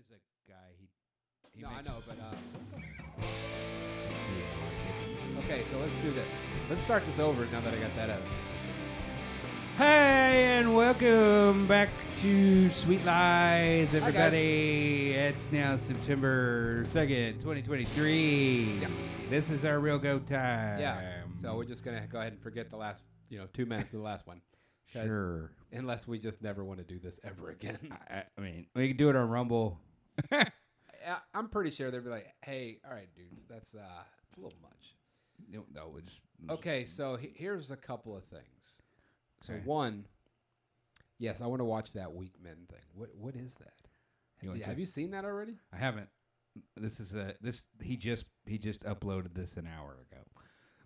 is a guy. He No, I makes- know, but okay. So let's do this. Let's start this over now that I got that out. Hey, and welcome back to Sweet Lies, everybody. It's now September 2nd, 2023. Yeah. This is our real go time. Yeah. So we're just gonna go ahead and forget the last, 2 minutes of the last one. 'Cause Sure. Unless we just never want to do this ever again. I mean, we can do it on Rumble. I'm pretty sure they'll be like, "Hey, all right, dudes, that's it's a little much." No, it's Okay, so here's a couple of things. So Okay. one, yes, I want to watch that Weak Men thing. What is that? Have you seen that already? I haven't. This is he just uploaded this an hour ago.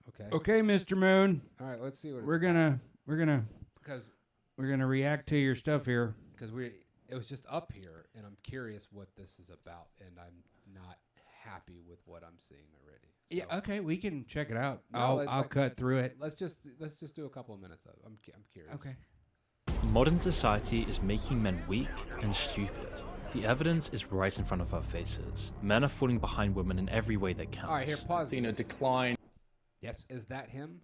Okay. Okay, Mr. Moon. All right, let's see what We're gonna because react to your stuff here. it was just up here, and I'm curious what this is about, and I'm not happy with what I'm seeing already. So Yeah, okay, we can check it out. No, I'll cut through it. let's just do a couple of minutes of it. I'm curious. Okay. Modern society is making men weak and stupid. The evidence is right in front of our faces. Men are falling behind women in every way that counts. All right, here, pause. Seen a this. decline. Yes. Is that him?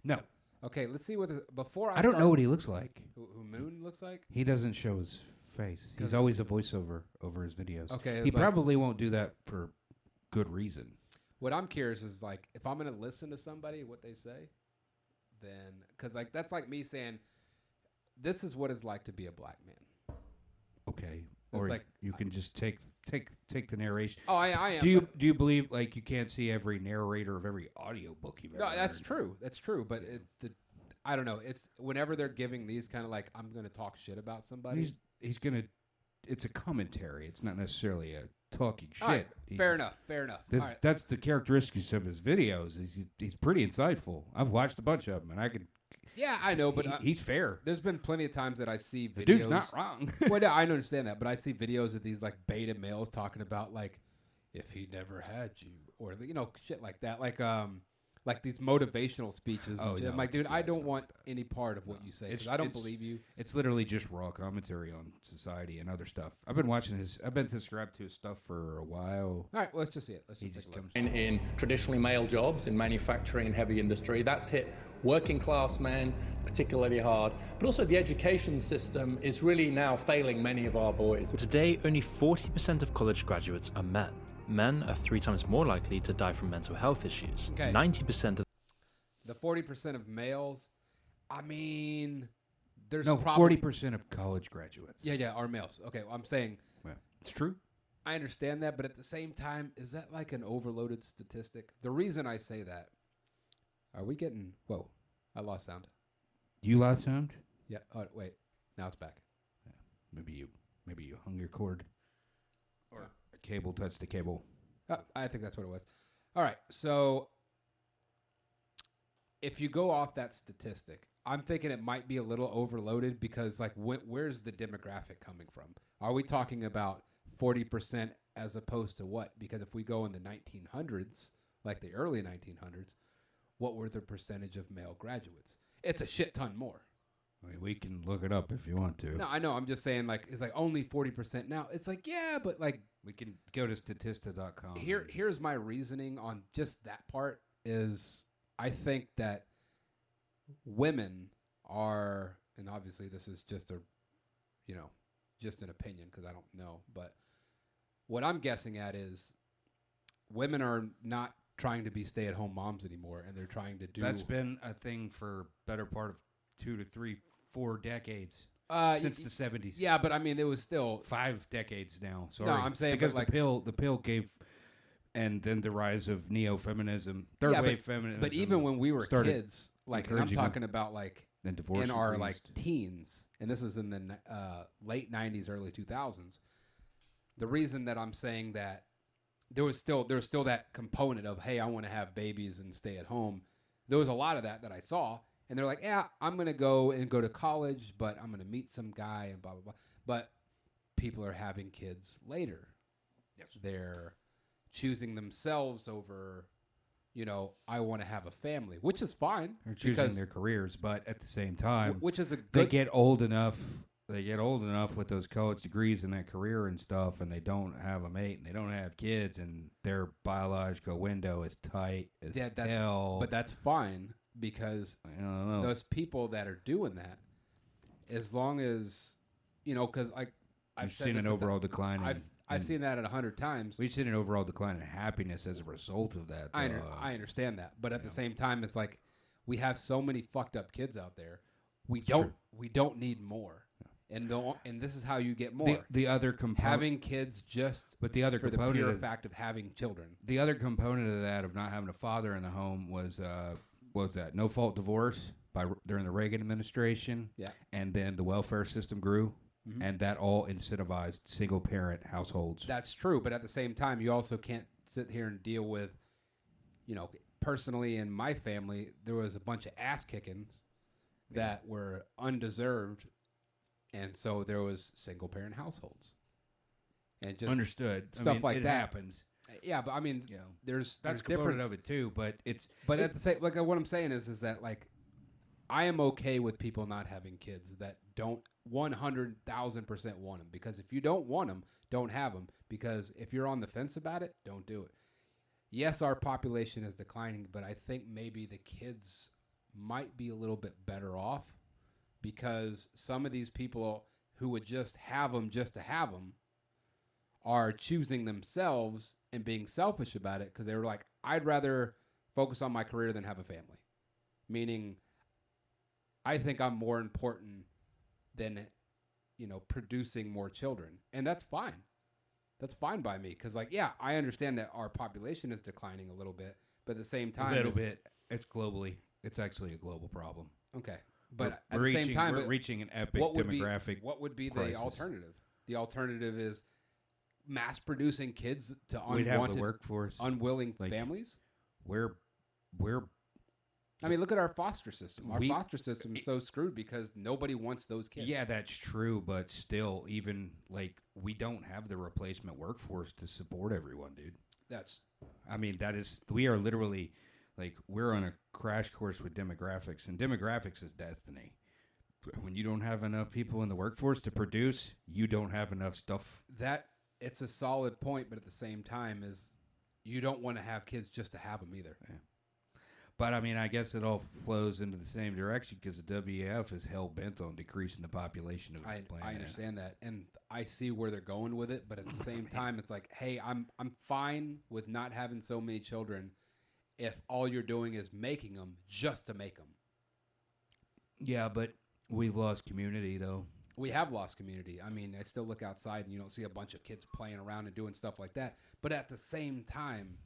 No. Okay, let's see what before I don't start- know what he looks like. who Moon looks like. He doesn't show his face. He's always a voiceover over his videos. Okay, He it's like- probably won't do that for good reason. What I'm curious is like if I'm going to listen to somebody what they say, then because like that's like me saying, this is what it's like to be a black man. Okay. Or like- you can just take the narration. Oh, I am. Do but- you believe like you can't see every narrator of every audiobook you've ever No, that's heard? true. That's true. But I don't know. It's whenever they're giving these kind of like I'm going to talk shit about somebody. He's gonna. It's a commentary. It's not necessarily a talking shit. All right, He's- fair enough. This, All right. That's the characteristics of his videos. He's pretty insightful. I've watched a bunch of them, and I could. Yeah, I know, but He's fair. there's been plenty of times that I see videos. The dude's not wrong. Well, no, I understand that, but I see videos of these like beta males talking about like if he never had you, or shit like that, like these motivational speeches. Oh, and shit. no, I'm like, it's- dude, I it's don't not want any part of what you say. 'Cause It's- I don't it's- believe you. It's literally just raw commentary on society and other stuff. I've been watching his. I've been subscribed to his stuff for a while. All right, well, let's just see it. Let's He just just take a look. comes. In traditionally male jobs in manufacturing and heavy industry. That's hit working class men particularly hard. But also the education system is really now failing many of our boys. Today, only 40% of college graduates are men. Men are 3 times more likely to die from mental health issues. Okay. 90% of The 40% of males. I mean, there's No, probably 40% of college graduates. Yeah, are males. Okay, well, I'm saying Well, it's true. I understand that, but at the same time, is that like an overloaded statistic? The reason I say that, are we getting? Whoa, I lost sound. You lost sound? Yeah. Oh wait, now it's back. Maybe you hung your cord, or a cable touched the cable. I think that's what it was. All right, so if you go off that statistic, I'm thinking it might be a little overloaded because, like, where's the demographic coming from? Are we talking about 40% as opposed to what? Because if we go in the 1900s, like the early 1900s, what were the percentage of male graduates? It's a shit ton more. I mean, we can look it up if you want to. No, I know. I'm just saying, like, it's like only 40% now. It's like, yeah, but like, We can go to statista.com. here's my reasoning on just that part is I think that women are, and obviously this is just just an opinion because I don't know, but what I'm guessing at is women are not trying to be stay-at-home moms anymore, and they're trying to do. That's been a thing for better part of 2 to 3, 4 decades since the 70s. Yeah, but I mean, it was still 5 decades now. Sorry. No, I'm saying, because but the pill gave, and then the rise of neo-feminism, third wave feminism. But even when we were started kids, like, and I'm encouraging talking about like then divorce in our increased. like teens, and this is in the late 90s, early 2000s. The reason that I'm saying that there was still that component of, hey, I want to have babies and stay at home. There was a lot of that I saw, and they're like, yeah, I'm going to go to college, but I'm going to meet some guy and blah, blah, blah. But people are having kids later. Yes. They're choosing themselves over, I want to have a family, which is fine. They're choosing their careers, but at the same time, which is a good, they get old enough they get old enough with those college degrees and that career and stuff, and they don't have a mate and they don't have kids, and their biological window is tight as hell. But that's fine because I don't know. those people that are doing that, as long as, because I've seen an overall decline. I've seen that 100 times. We've seen an overall decline in happiness as a result of that. I understand that, but at the same time, it's like we have so many fucked up kids out there. We don't need more. And this is how you get more. The other component, having kids for the pure fact of having children. The other component of that, of not having a father in the home, was what was that? No fault divorce during the Reagan administration. Yeah, and then the welfare system grew, and that all incentivized single parent households. That's true, but at the same time, you also can't sit here and deal with, personally in my family, there was a bunch of ass kickings that were undeserved. And so there was single parent households, and just understood stuff like it that happens. Yeah, but I mean, there's component of it too. But at the same, what I'm saying is that like I am okay with people not having kids that don't 100,000% want them, because if you don't want them, don't have them, because if you're on the fence about it, don't do it. Yes, our population is declining, but I think maybe the kids might be a little bit better off. Because some of these people who would just have them to have them are choosing themselves and being selfish about it, because they were like, I'd rather focus on my career than have a family. Meaning, I think I'm more important than, producing more children. And that's fine. That's fine by me. Because, I understand that our population is declining a little bit. But at the same time... A little bit. It's globally. It's actually a global problem. Okay. But at the same time, we're reaching an epic demographic. What would be crisis. the alternative? The alternative is mass producing kids to We'd have the workforce, unwilling families. We're. I mean, look at our foster system. Our foster system is so screwed because nobody wants those kids. Yeah, that's true, but still, even we don't have the replacement workforce to support everyone, dude. We are literally. We're on a crash course with demographics, and demographics is destiny. When you don't have enough people in the workforce to produce, you don't have enough stuff. It's a solid point, but at the same time, is you don't want to have kids just to have them either. Yeah. But, I guess it all flows into the same direction, because the WEF is hell-bent on decreasing the population of the planet. I understand that, and I see where they're going with it, but at the same time, it's like, hey, I'm fine with not having so many children if all you're doing is making them just to make them. Yeah, but we've lost community, though. We have lost community. I mean, I still look outside and you don't see a bunch of kids playing around and doing stuff like that. But at the same time,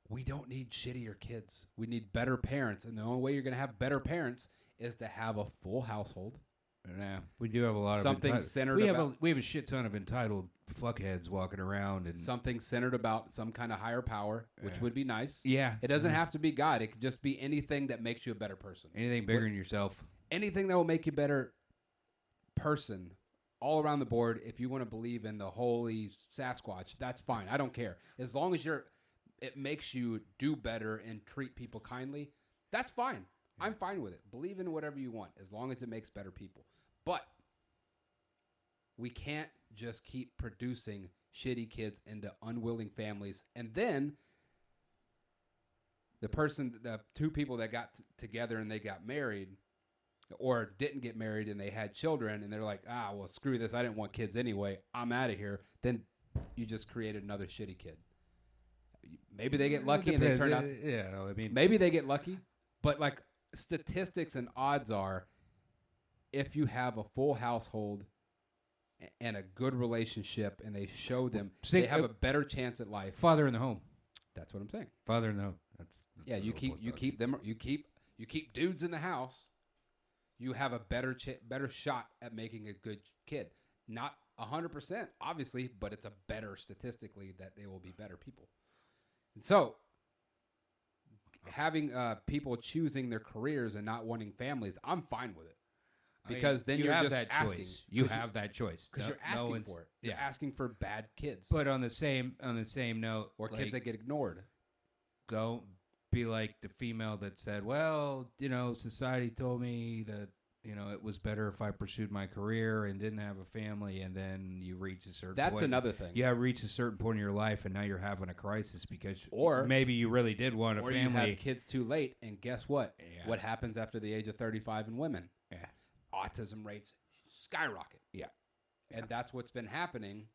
we don't need shittier kids. We need better parents. And the only way you're going to have better parents is to have a full household. Yeah, we do have a lot something centered. We have a shit ton of entitled fuckheads walking around, and something centered about some kind of higher power, which would be nice. Yeah, it doesn't have to be God. It could just be anything that makes you a better person. Anything bigger than yourself. Anything that will make you a better person, all around the board. If you want to believe in the holy Sasquatch, that's fine. I don't care, as long as it makes you do better and treat people kindly. That's fine. I'm fine with it. Believe in whatever you want, as long as it makes better people. But we can't just keep producing shitty kids into unwilling families. And then the two people that got together and they got married, or didn't get married and they had children, and they're like, well, screw this. I didn't want kids anyway. I'm out of here. Then you just created another shitty kid. Maybe they get lucky and they turn out. Yeah, maybe they get lucky. But statistics and odds are, if you have a full household and a good relationship, and they show them, they have a better chance at life. Father in the home. That's what I'm saying. Father in the home. That's you keep dudes in the house. You have a better shot at making a good kid. Not 100%, obviously, but it's a better statistically that they will be better people. And so, having people choosing their careers and not wanting families, I'm fine with it. Because then you're just asking. You have that choice. Because you're asking for it. You're asking for bad kids. But on the same note, or kids that get ignored. Don't be like the female that said, "Well, society told me that it was better if I pursued my career and didn't have a family, and then you reach a certain That's point. another thing. Yeah, reach a certain point in your life, and now you're having a crisis because Or maybe you really did want a or family. you have kids too late, and guess what? Yeah. What happens after the age of 35 in women? Yeah. Autism rates skyrocket. Yeah. And that's what's been happening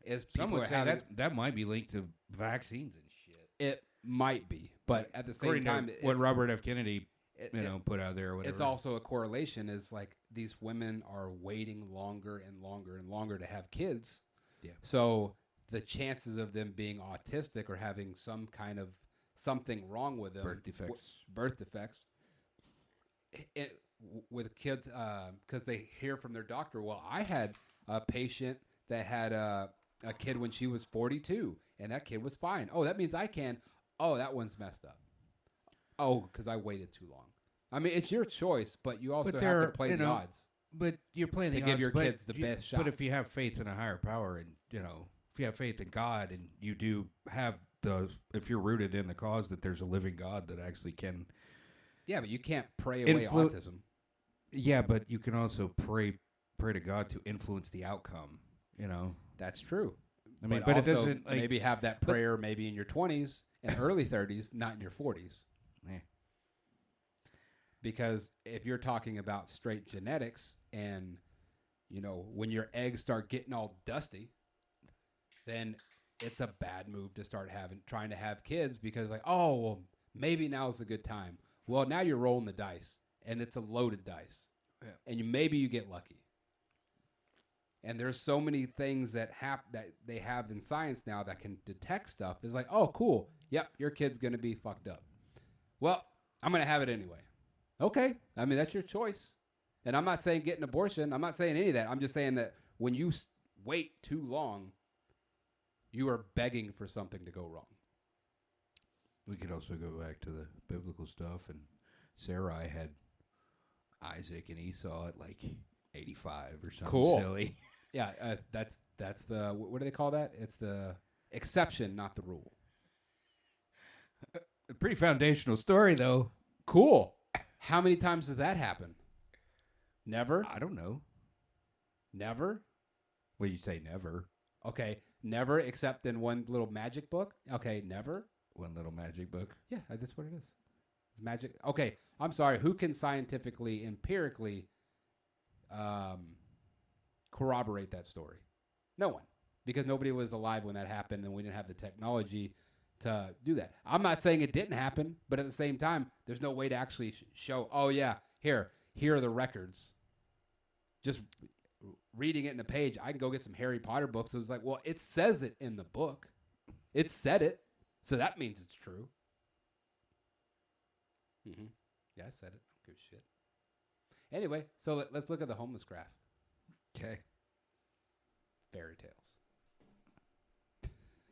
is Some people would are say having, that might be linked to vaccines and shit. it might be, but at the same According time, to what Robert F. Kennedy, it- put out there or whatever. it's also a correlation is like these women are waiting longer and longer and longer to have kids. Yeah. So the chances of them being autistic or having some kind of something wrong with them, birth defects, with kids, because they hear from their doctor. Well, I had a patient that had a kid when she was 42, and that kid was fine. Oh, that means I can. Oh, that one's messed up. Oh, because I waited too long. I mean, it's your choice, but you also have to play the odds. But you're playing the To odds. give your but kids the best shot. But if you have faith in a higher power, and if you have faith in God, and you do have if you're rooted in the cause that there's a living God that actually can. Yeah, but you can't pray away autism. Yeah, but you can also pray to God to influence the outcome. That's true. I mean, but it also doesn't maybe have that prayer maybe in your 20s and early 30s, not in your 40s. Yeah. Because if you're talking about straight genetics and, when your eggs start getting all dusty, then it's a bad move to start trying to have kids because well, maybe now's a good time. Well, now you're rolling the dice and it's a loaded dice. Yeah. And maybe you get lucky. And there's so many things that they have in science now that can detect stuff. It's like, oh, cool. Yep, your kid's going to be fucked up. Well, I'm going to have it anyway. Okay. I mean, that's your choice. And I'm not saying get an abortion. I'm not saying any of that. I'm just saying that when you wait too long, you are begging for something to go wrong. We could also go back to the biblical stuff, and Sarai had Isaac and Esau at like 85 or something Cool. silly. Yeah, that's the, what do they call that? It's the exception, not the rule. A pretty foundational story, though. Cool. How many times does that happen? Never? I don't know. Never? Well, you say never. Okay, never except in one little magic book? Okay, never? One little magic book. Yeah, that's what it is. It's magic. Okay, I'm sorry. Who can scientifically, empirically corroborate that story? No one. Because nobody was alive when that happened and we didn't have the technology to do that. I'm not saying it didn't happen, but at the same time, there's no way to actually show, oh, yeah, here are the records. Just reading it in a page, I can go get some Harry Potter books. It was like, well, it says it in the book. It said it, so that means it's true. Mm-hmm. Yeah, I said it. I don't give a shit. Anyway, so let's look at the homeless graph. Okay. Fairy tales.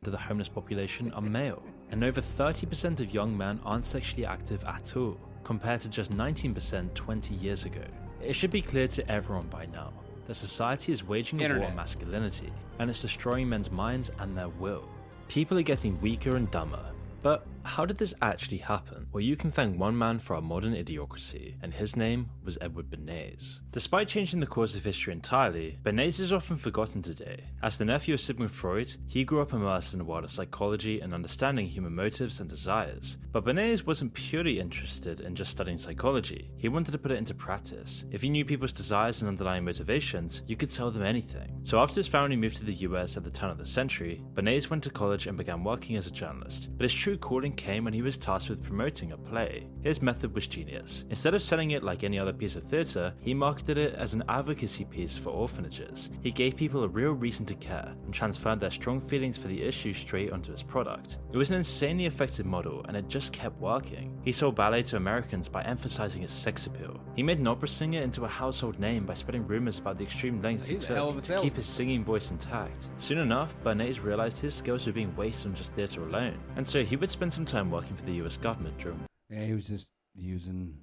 To the homeless population are male, and over 30% of young men aren't sexually active at all, compared to just 19% 20 years ago. It should be clear to everyone by now that society is waging a war on masculinity, and it's destroying men's minds and their will. People are getting weaker and dumber. But how did this actually happen? Well, you can thank one man for our modern idiocracy, and his name was Edward Bernays. Despite changing the course of history entirely, Bernays is often forgotten today. As the nephew of Sigmund Freud, he grew up immersed in the world of psychology and understanding human motives and desires. But Bernays wasn't purely interested in just studying psychology. He wanted to put it into practice. If you knew people's desires and underlying motivations, you could tell them anything. So after his family moved to the US at the turn of the century, Bernays went to college and began working as a journalist. But his true calling came when he was tasked with promoting a play. His method was genius. Instead of selling it like any other piece of theatre, he marketed it as an advocacy piece for orphanages. He gave people a real reason to care and transferred their strong feelings for the issue straight onto his product. It was an insanely effective model, and it just kept working. He sold ballet to Americans by emphasizing its sex appeal. He made an opera singer into a household name by spreading rumors about the extreme lengths he took to keep his singing voice intact. Soon enough, Bernays realized his skills were being wasted on just theatre alone, and so he would spend some time working for the US government during. Yeah, he was just using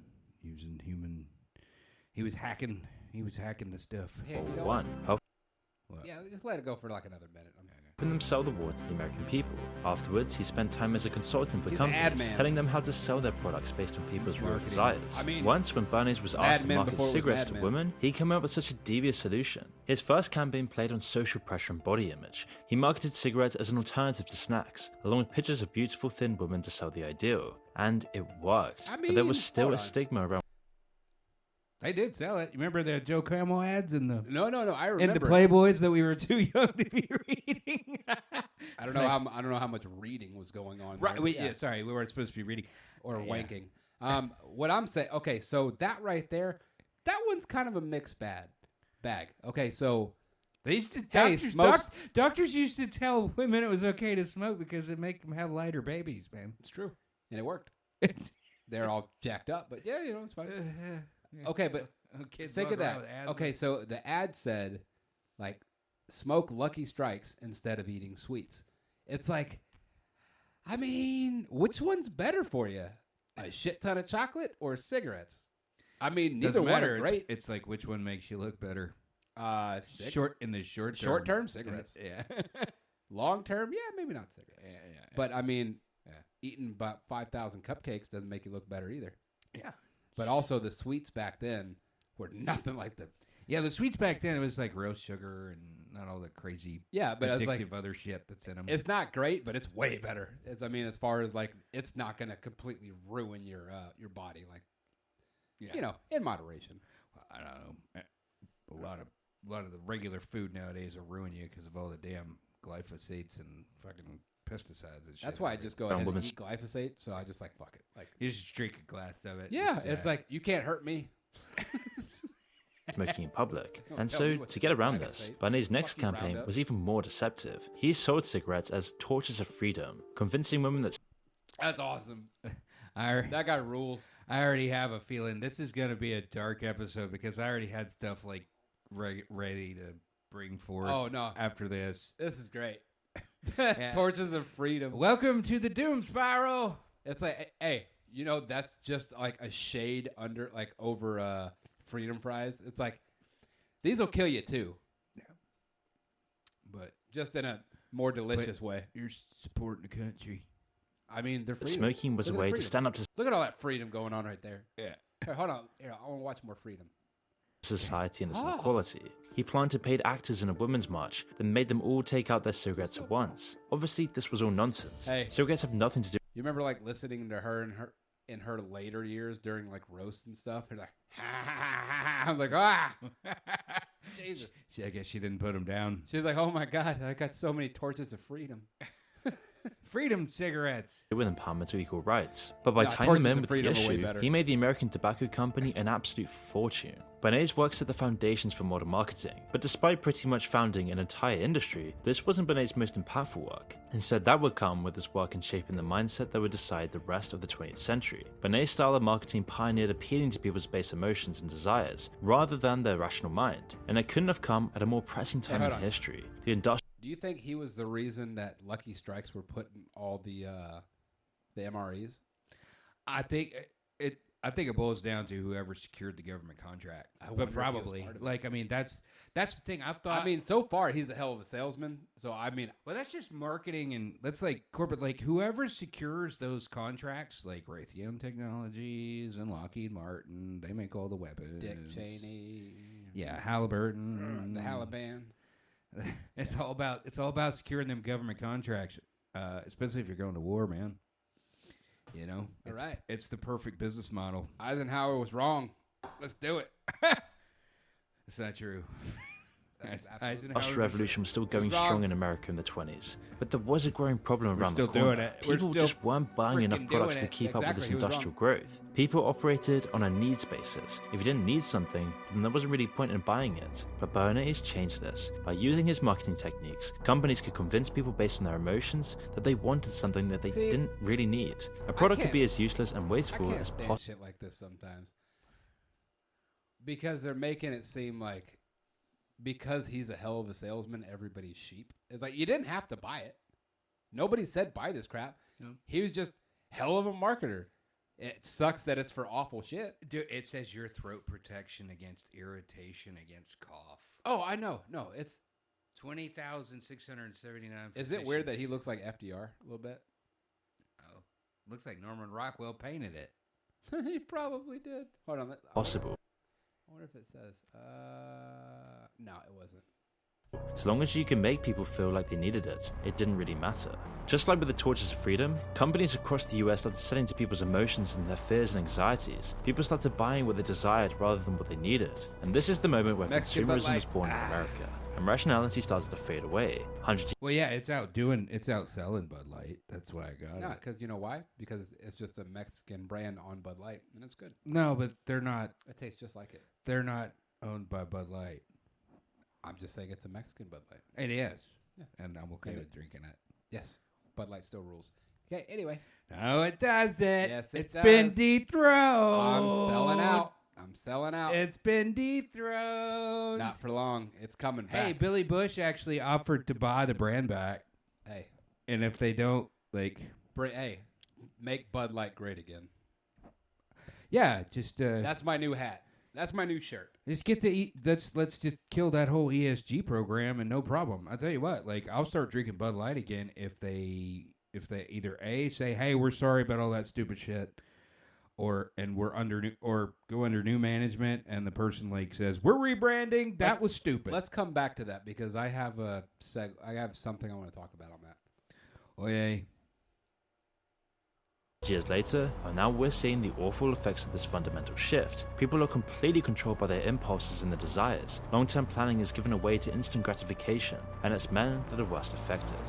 human. He was hacking the stuff. Hey, you know One. yeah, just let it go for like another minute. Hoping helping them sell the water to the American people. Afterwards, he spent time as a consultant for He's an ad companies, man. telling them how to sell their products based on people's real Marketing. desires. I mean, Once, when Bernays was Mad asked to Men market before it was cigarettes Mad to Men. women, he came up with such a devious solution. His first campaign played on social pressure and body image. He marketed cigarettes as an alternative to snacks, along with pictures of beautiful thin women to sell the ideal. And it worked. I But there was mean, still hold a on. stigma around They did sell it. You remember the Joe Camel ads and the No, I and remember. the Playboys that we were too young to be reading? I don't know how much reading was going on. Right. there. Sorry, we weren't supposed to be reading. Or Yeah. wanking. What I'm saying, okay, so that right there, that one's kind of a mixed bag. Okay, so They used to smokes- doctors used to tell women it was okay to smoke because it make them have lighter babies, man. it's true, and it worked. They're all jacked up, but yeah, it's fine. Okay, but Kids think of walk around that. with asthma. Okay, so the ad said, like, smoke Lucky Strikes instead of eating sweets. It's like, I mean, which one's better for you? A shit ton of chocolate or cigarettes? I mean, neither Doesn't one matter. are great. It's like which one makes you look better. Short Short term cigarettes. Yeah. Long term, yeah, maybe not cigarettes. Yeah. But I mean, Yeah. eating about 5,000 cupcakes doesn't make you look better either. Yeah. But also the sweets back then were nothing like the. Yeah, the sweets back then, it was like real sugar and not all the crazy Yeah, but it's addictive like, other shit that's in them. it's not great, but it's way better. As far as like, it's not going to completely ruin your body, like, in moderation. I don't know. A lot of the regular food nowadays will ruin you because of all the damn glyphosates and fucking pesticides and shit. That's why I just go ahead and eat glyphosate. So I just like, fuck it. Like, You just drink a glass of it. yeah, Just, it's like, you can't hurt me. smoking in public. Don't And tell so, me what to get around to this, say. Bernays' next Fuck you, campaign Roundup. was even more deceptive. He sold cigarettes as torches of freedom, convincing women that That's awesome. I That guy rules. already have a feeling this is going to be a dark episode because I already had stuff like ready to bring forth Oh, no. after this. This is great. Yeah. Torches of freedom. Welcome to the Doom Spiral. It's like, hey, that's just like a shade over freedom fries. It's like, these will kill you too, But just in a more delicious way. you're supporting the country. I mean, they're freedom. smoking was a Look at the way to freedom. stand up to Look at all that freedom going on right there. Yeah. Here, hold on. Here, I want to watch more freedom. society and its Ah. inequality. He planted paid actors in a women's march, then made them all take out their cigarettes at once. Obviously, this was all nonsense. Hey. Cigarettes have nothing to do You remember like listening to her in her later years during like roasts and stuff? You're like, ha, ha, ha, ha, ha. I was like, ah, Jesus. See, I guess she didn't put them down. She's like, oh my God, I got so many torches of freedom. Freedom cigarettes. with empowerment or equal rights. But by Nah, tying them torches in of with the freedom are way issue, better. he made the American Tobacco Company an absolute fortune. Bernays works at the foundations for modern marketing, but despite pretty much founding an entire industry, this wasn't Bernays' most impactful work. Instead, that would come with his work in shaping the mindset that would decide the rest of the 20th century. Bernays' style of marketing pioneered appealing to people's base emotions and desires, rather than their rational mind, and it couldn't have come at a more pressing time hold in on. history. The industrial Do you think he was the reason that Lucky Strikes were putting all the MREs? I think it boils down to whoever secured the government contract. I wonder if But he was probably, part of it. like, I mean, that's the thing. I've thought. I mean, so far he's a hell of a salesman. So I mean, well, that's just marketing, and that's like corporate. Like, whoever secures those contracts, like Raytheon Technologies and Lockheed Martin, they make all the weapons. Dick Cheney, Yeah, Halliburton, the Taliban. It's all about securing them government contracts, especially if you're going to war, man. You know, All right. It's the perfect business model. Eisenhower was wrong. Let's do it. It's not true. That's Eisenhower Industrial was- revolution was still going wrong. strong in America in the 20s, but there was a growing problem around still the corner. doing it. We're People still just weren't buying enough freaking products doing to it. keep up with this Exactly, he was industrial wrong. growth. People operated on a needs basis. If you didn't need something, then there wasn't really a point in buying it. But Bernays changed this. By using his marketing techniques, companies could convince people based on their emotions that they wanted something that they See, didn't really need. A product could can't- be as useless and I wasteful can't as stand possible. shit like this sometimes because they're making it seem like because he's a hell of a salesman, everybody's sheep. It's like you didn't have to buy it. Nobody said buy this crap. Yeah. He was just hell of a marketer. It sucks that it's for awful shit. Dude, it says your throat protection against irritation, against cough. Oh, I know. No, it's 20,679. Is it weird that he looks like FDR a little bit? Oh, looks like Norman Rockwell painted it. He probably did. Hold on. Possible. I wonder if it says. No, it wasn't. So long as you can make people feel like they needed it, it didn't really matter. Just like with the torches of freedom, companies across the US started selling to people's emotions and their fears and anxieties. People started buying what they desired rather than what they needed. And this is the moment where Mexican Bud consumerism Light. was born in America, and rationality started to fade away. Well, yeah, it's out selling Bud Light. That's why I got No, it. because you know why? Because it's just a Mexican brand on Bud Light, and it's good. No, but they're not. It tastes just like it. They're not owned by Bud Light. I'm just saying it's a Mexican Bud Light. It is. Yeah. And I'm okay Maybe. with drinking it. Yes, Bud Light still rules. Okay, anyway. No, it doesn't. Yes, it It's does. been dethroned. I'm selling out. I'm selling out. It's been dethroned. Not for long. It's coming back. Hey, Billy Bush actually offered to buy the brand back. Hey, And if they don't, like, hey, make Bud Light great again. yeah, just That's my new hat. That's my new shirt. just get to let's just kill that whole ESG program and no problem. I tell you what, like I'll start drinking Bud Light again if they either A, say, hey, we're sorry about all that stupid shit, or go under new management and the person like says we're rebranding. That was stupid. Let's come back to that because I have I have something I want to talk about on that. Oh yeah. Years later, and now we're seeing the awful effects of this fundamental shift. People are completely controlled by their impulses and their desires. Long-term planning is given away to instant gratification, and it's men that are worst affected.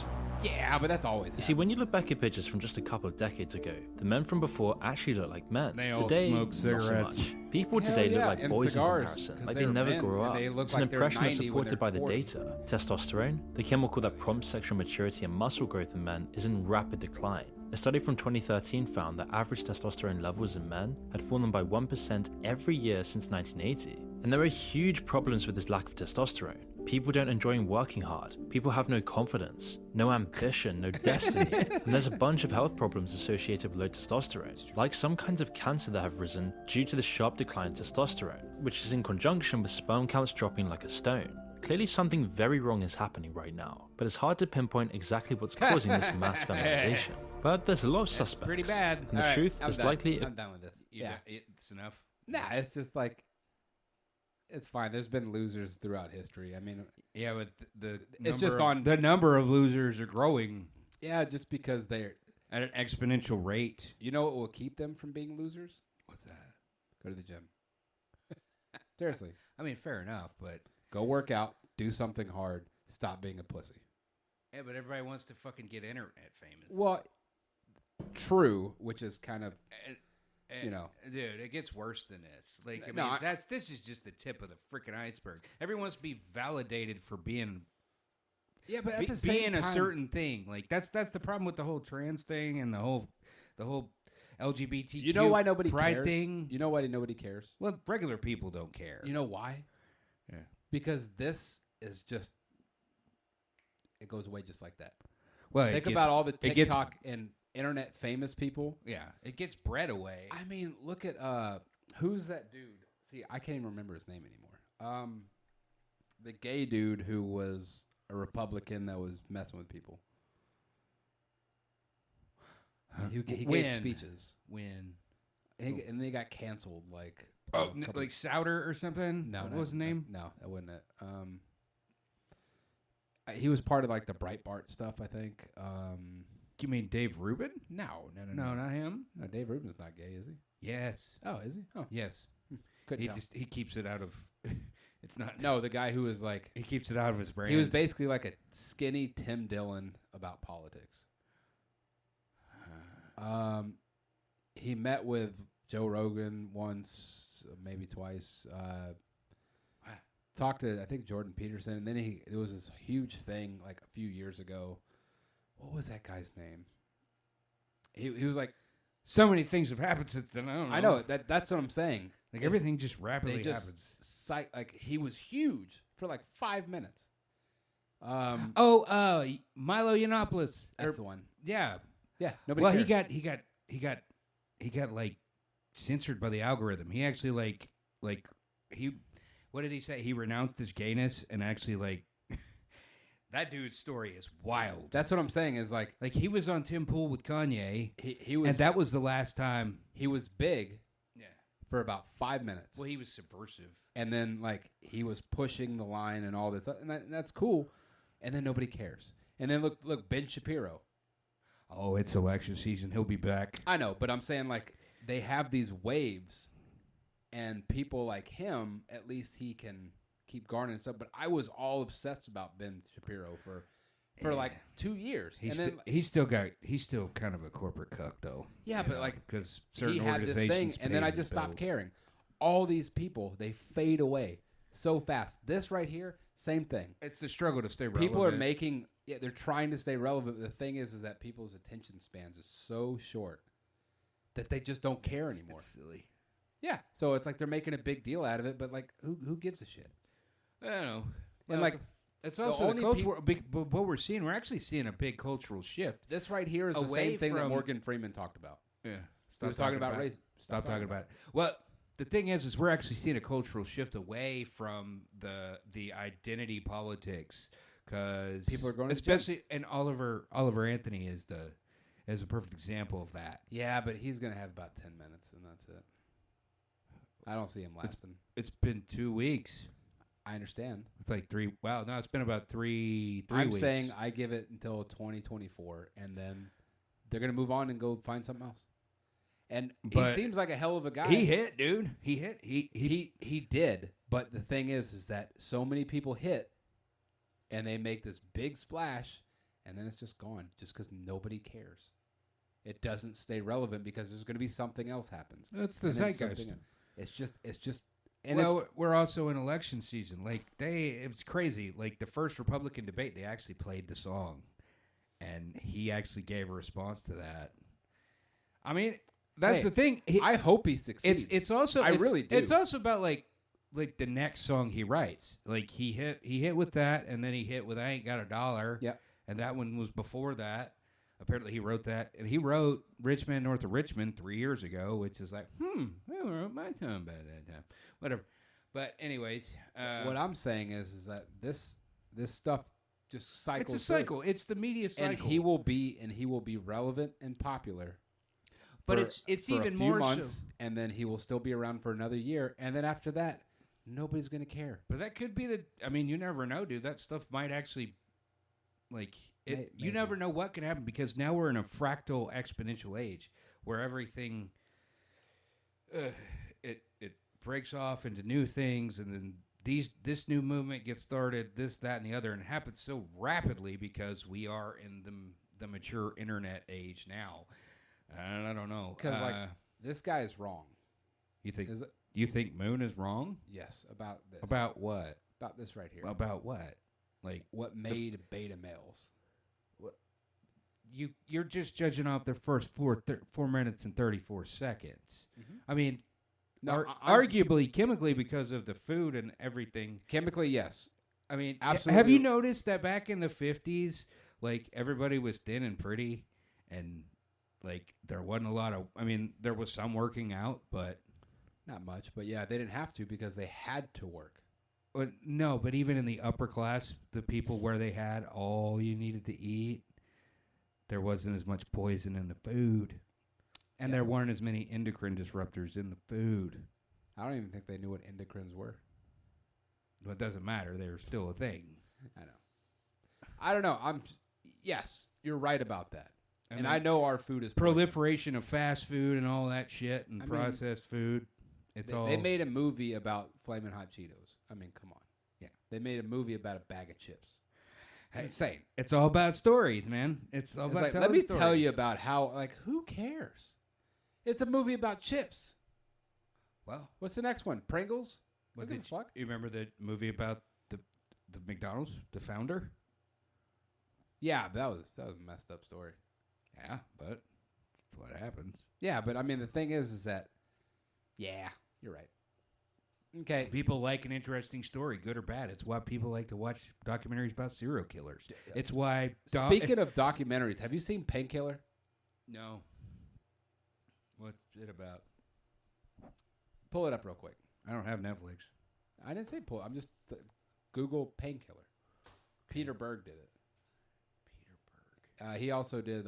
Yeah, but that's always. You see, when you look back at pictures from just a couple of decades ago, the men from before actually look like men. They all today, smoke not cigarettes. so much. People Hell today yeah, look like and boys cigars, in comparison, 'cause like they're they never men, grew and up. they look It's an like they're impression that's 90 when supported by the they're 40. data. Testosterone, the chemical that prompts sexual maturity and muscle growth in men, is in rapid decline. A study from 2013 found that average testosterone levels in men had fallen by 1% every year since 1980. And there are huge problems with this lack of testosterone. People don't enjoy working hard. People have no confidence, no ambition, no destiny. And there's a bunch of health problems associated with low testosterone, like some kinds of cancer that have risen due to the sharp decline in testosterone, which is in conjunction with sperm counts dropping like a stone. Clearly something very wrong is happening right now, but it's hard to pinpoint exactly what's causing this mass feminization. But there's a lot of suspects. pretty bad. And the All right, truth I'm is done. likely... I'm done with this. Yeah, It's enough. nah, it's just like it's fine. There's been losers throughout history. I mean, Yeah, but the It's just on- the number of losers are growing yeah, just because they're. at an exponential rate. You know what will keep them from being losers? What's that? Go to the gym. Seriously, I mean, fair enough, but go work out. Do something hard. Stop being a pussy. yeah, but everybody wants to fucking get internet famous. Well, true, which is kind of And, you know. dude, it gets worse than this. Like, I No, mean, I- this is just the tip of the freaking iceberg. Everyone wants to be validated for being yeah, but at be, the same being time, a certain thing. Like that's the problem with the whole trans thing and the whole LGBTQ. You know why nobody pride cares? thing. You know why nobody cares? Well, regular people don't care. You know why? Yeah. Because this is just. It goes away just like that. Well, Think about all the it gets- TikTok and internet famous people. Yeah, it gets bred away. I mean, look at who's that dude? See, I can't even remember his name anymore. The gay dude who was a Republican that was messing with people. He gave When? speeches, When and they got canceled. Like like Souter or something. no, what no, was his name? No, that wasn't it. He was part of like the Breitbart stuff, I think. You mean Dave Rubin? No, No, not him. No, Dave Rubin's not gay, is he? Yes, Oh, is he? Oh, yes. couldn't tell. He keeps it out of. It's not. No, the guy who was like He keeps it out of his brain. he was basically like a skinny Tim Dillon about politics. He met with Joe Rogan once, maybe twice. Talked to I think Jordan Peterson, and then there was this huge thing like a few years ago. What was that guy's name? He was like, So many things have happened since then. I know that's what I'm saying. Like It's- everything just rapidly They just happens. like he was huge for like 5 minutes. Milo Yiannopoulos. That's the one. Yeah. Yeah, nobody. Well, cares. he got like censored by the algorithm. He actually like he what did he say? He renounced his gayness and actually like That dude's story is wild. That's what I'm saying. Is like he was on Tim Pool with Kanye. He was, and that was the last time he was big. Yeah. For about 5 minutes. Well, he was subversive, and then like he was pushing the line and all this, and that's cool. And then nobody cares. And then look, Ben Shapiro. Oh, it's election season. He'll be back. I know, but I'm saying like they have these waves, and people like him, at least he can keep garnering stuff. But I was all obsessed about Ben Shapiro for like 2 years. He's still kind of a corporate cuck though. Yeah, but like because certain he had this organizations thing, and then I pays just his stopped bills. caring. All these people, they fade away so fast. This right here, same thing. It's the struggle to stay relevant. People are making, they're trying to stay relevant. The thing is that people's attention spans is so short that they just don't care anymore. It's silly. Yeah, so it's like they're making a big deal out of it, but like, who gives a shit? I don't know. And like, it's also the culture. But what we're seeing, we're actually seeing a big cultural shift. This right here is the same thing that Morgan Freeman talked about. Yeah, he was talking about race. Stop talking about it. Well, the thing is we're actually seeing a cultural shift away from the identity politics because people are going, especially, and Oliver Anthony is a perfect example of that. Yeah, but he's gonna have about 10 minutes, and that's it. I don't see him lasting. It's been 2 weeks. I understand. It's like 3. Wow, no, it's been about three I'm weeks. saying I give it until 2024, and then they're gonna move on and go find something else. And he seems like a hell of a guy. He hit, dude. He hit. He did. But the thing is that so many people hit, and they make this big splash, and then it's just gone, just because nobody cares. It doesn't stay relevant because there's going to be something else happens. That's the zeitgeist. It's just. And well, we're also in election season. Like it was crazy. Like the first Republican debate, they actually played the song, and he actually gave a response to that. I mean. That's the thing. I hope he succeeds. It's also I really do. It's also about like the next song he writes. Like he hit with that, and then he hit with "I Ain't Got a Dollar." Yep. And that one was before that. Apparently, he wrote that, and he wrote "Rich Man North of Richmond" 3 years ago, which is like, I wrote my song about that time. Whatever. But anyways, what I'm saying is that this stuff just cycles. It's a cycle. It's the media cycle, and he will be relevant and popular. But it's for even a few more months, so. And then he will still be around for another year, and then after that, nobody's going to care. But that could be I mean, you never know, dude. That stuff might actually, like, you never know what can happen because now we're in a fractal exponential age where everything, it breaks off into new things, and then this new movement gets started, this, that, and the other, and it happens so rapidly because we are in the mature internet age now. And I don't know. Because, this guy is wrong. You think Moon is wrong? Yes, about this. About what? About this right here. About what? Like what made beta males? What? You're just judging off their first 4 minutes and 34 seconds. Mm-hmm. I mean, arguably chemically because of the food and everything. Chemically, yes. I mean, absolutely. Have you noticed that back in the 50s, like everybody was thin and pretty, and like there wasn't a lot of. I mean, there was some working out, but not much. But yeah, they didn't have to because they had to work. But no, but even in the upper class, the people where they had all you needed to eat, there wasn't as much poison in the food, and there weren't as many endocrine disruptors in the food. I don't even think they knew what endocrines were. Well, it doesn't matter; they're still a thing. I know. I don't know. Yes, you're right about that. And I know our food is proliferation of fast food and all that shit and processed food. They made a movie about Flamin' Hot Cheetos. I mean, come on. Yeah. They made a movie about a bag of chips. It's insane. It's all about stories, man. It's all about telling stories. Let me tell you about how, who cares? It's a movie about chips. Well. What's the next one? Pringles? What the fuck? You remember the movie about the McDonald's, the founder? Yeah, that was a messed up story. Yeah, but that's what happens. Yeah, but I mean, the thing is that, yeah, you're right. Okay. People like an interesting story, good or bad. It's why people like to watch documentaries about serial killers. It's why... Speaking of documentaries, have you seen Painkiller? No. What's it about? Pull it up real quick. I don't have Netflix. I didn't say pull. I'm just... Google Painkiller. Peter Berg did it. Peter Berg. He also did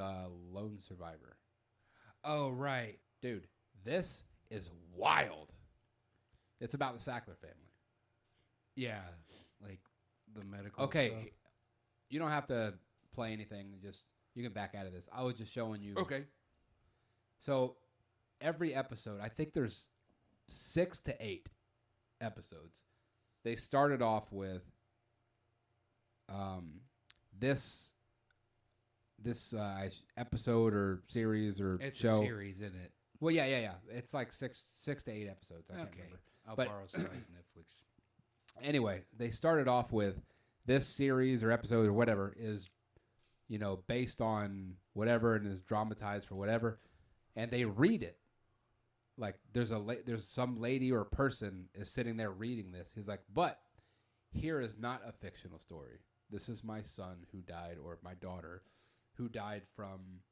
Lone Survivor. Oh, right. Dude, this is wild. It's about the Sackler family. Yeah, like the medical Okay, stuff. you don't have to play anything. Just you can back out of this. I was just showing you. Okay. So every episode, I think there's 6 to 8 episodes. They started off with this episode or series or It's show. a series, isn't it? Well, yeah. It's like six to 8 episodes. I can't remember. I'll But- borrow somebody's Netflix. Anyway, they started off with this series or episode or whatever is, based on whatever and is dramatized for whatever, and they read it. Like there's some lady or person is sitting there reading this. He's like, but here is not a fictional story. This is my son who died or my daughter who died from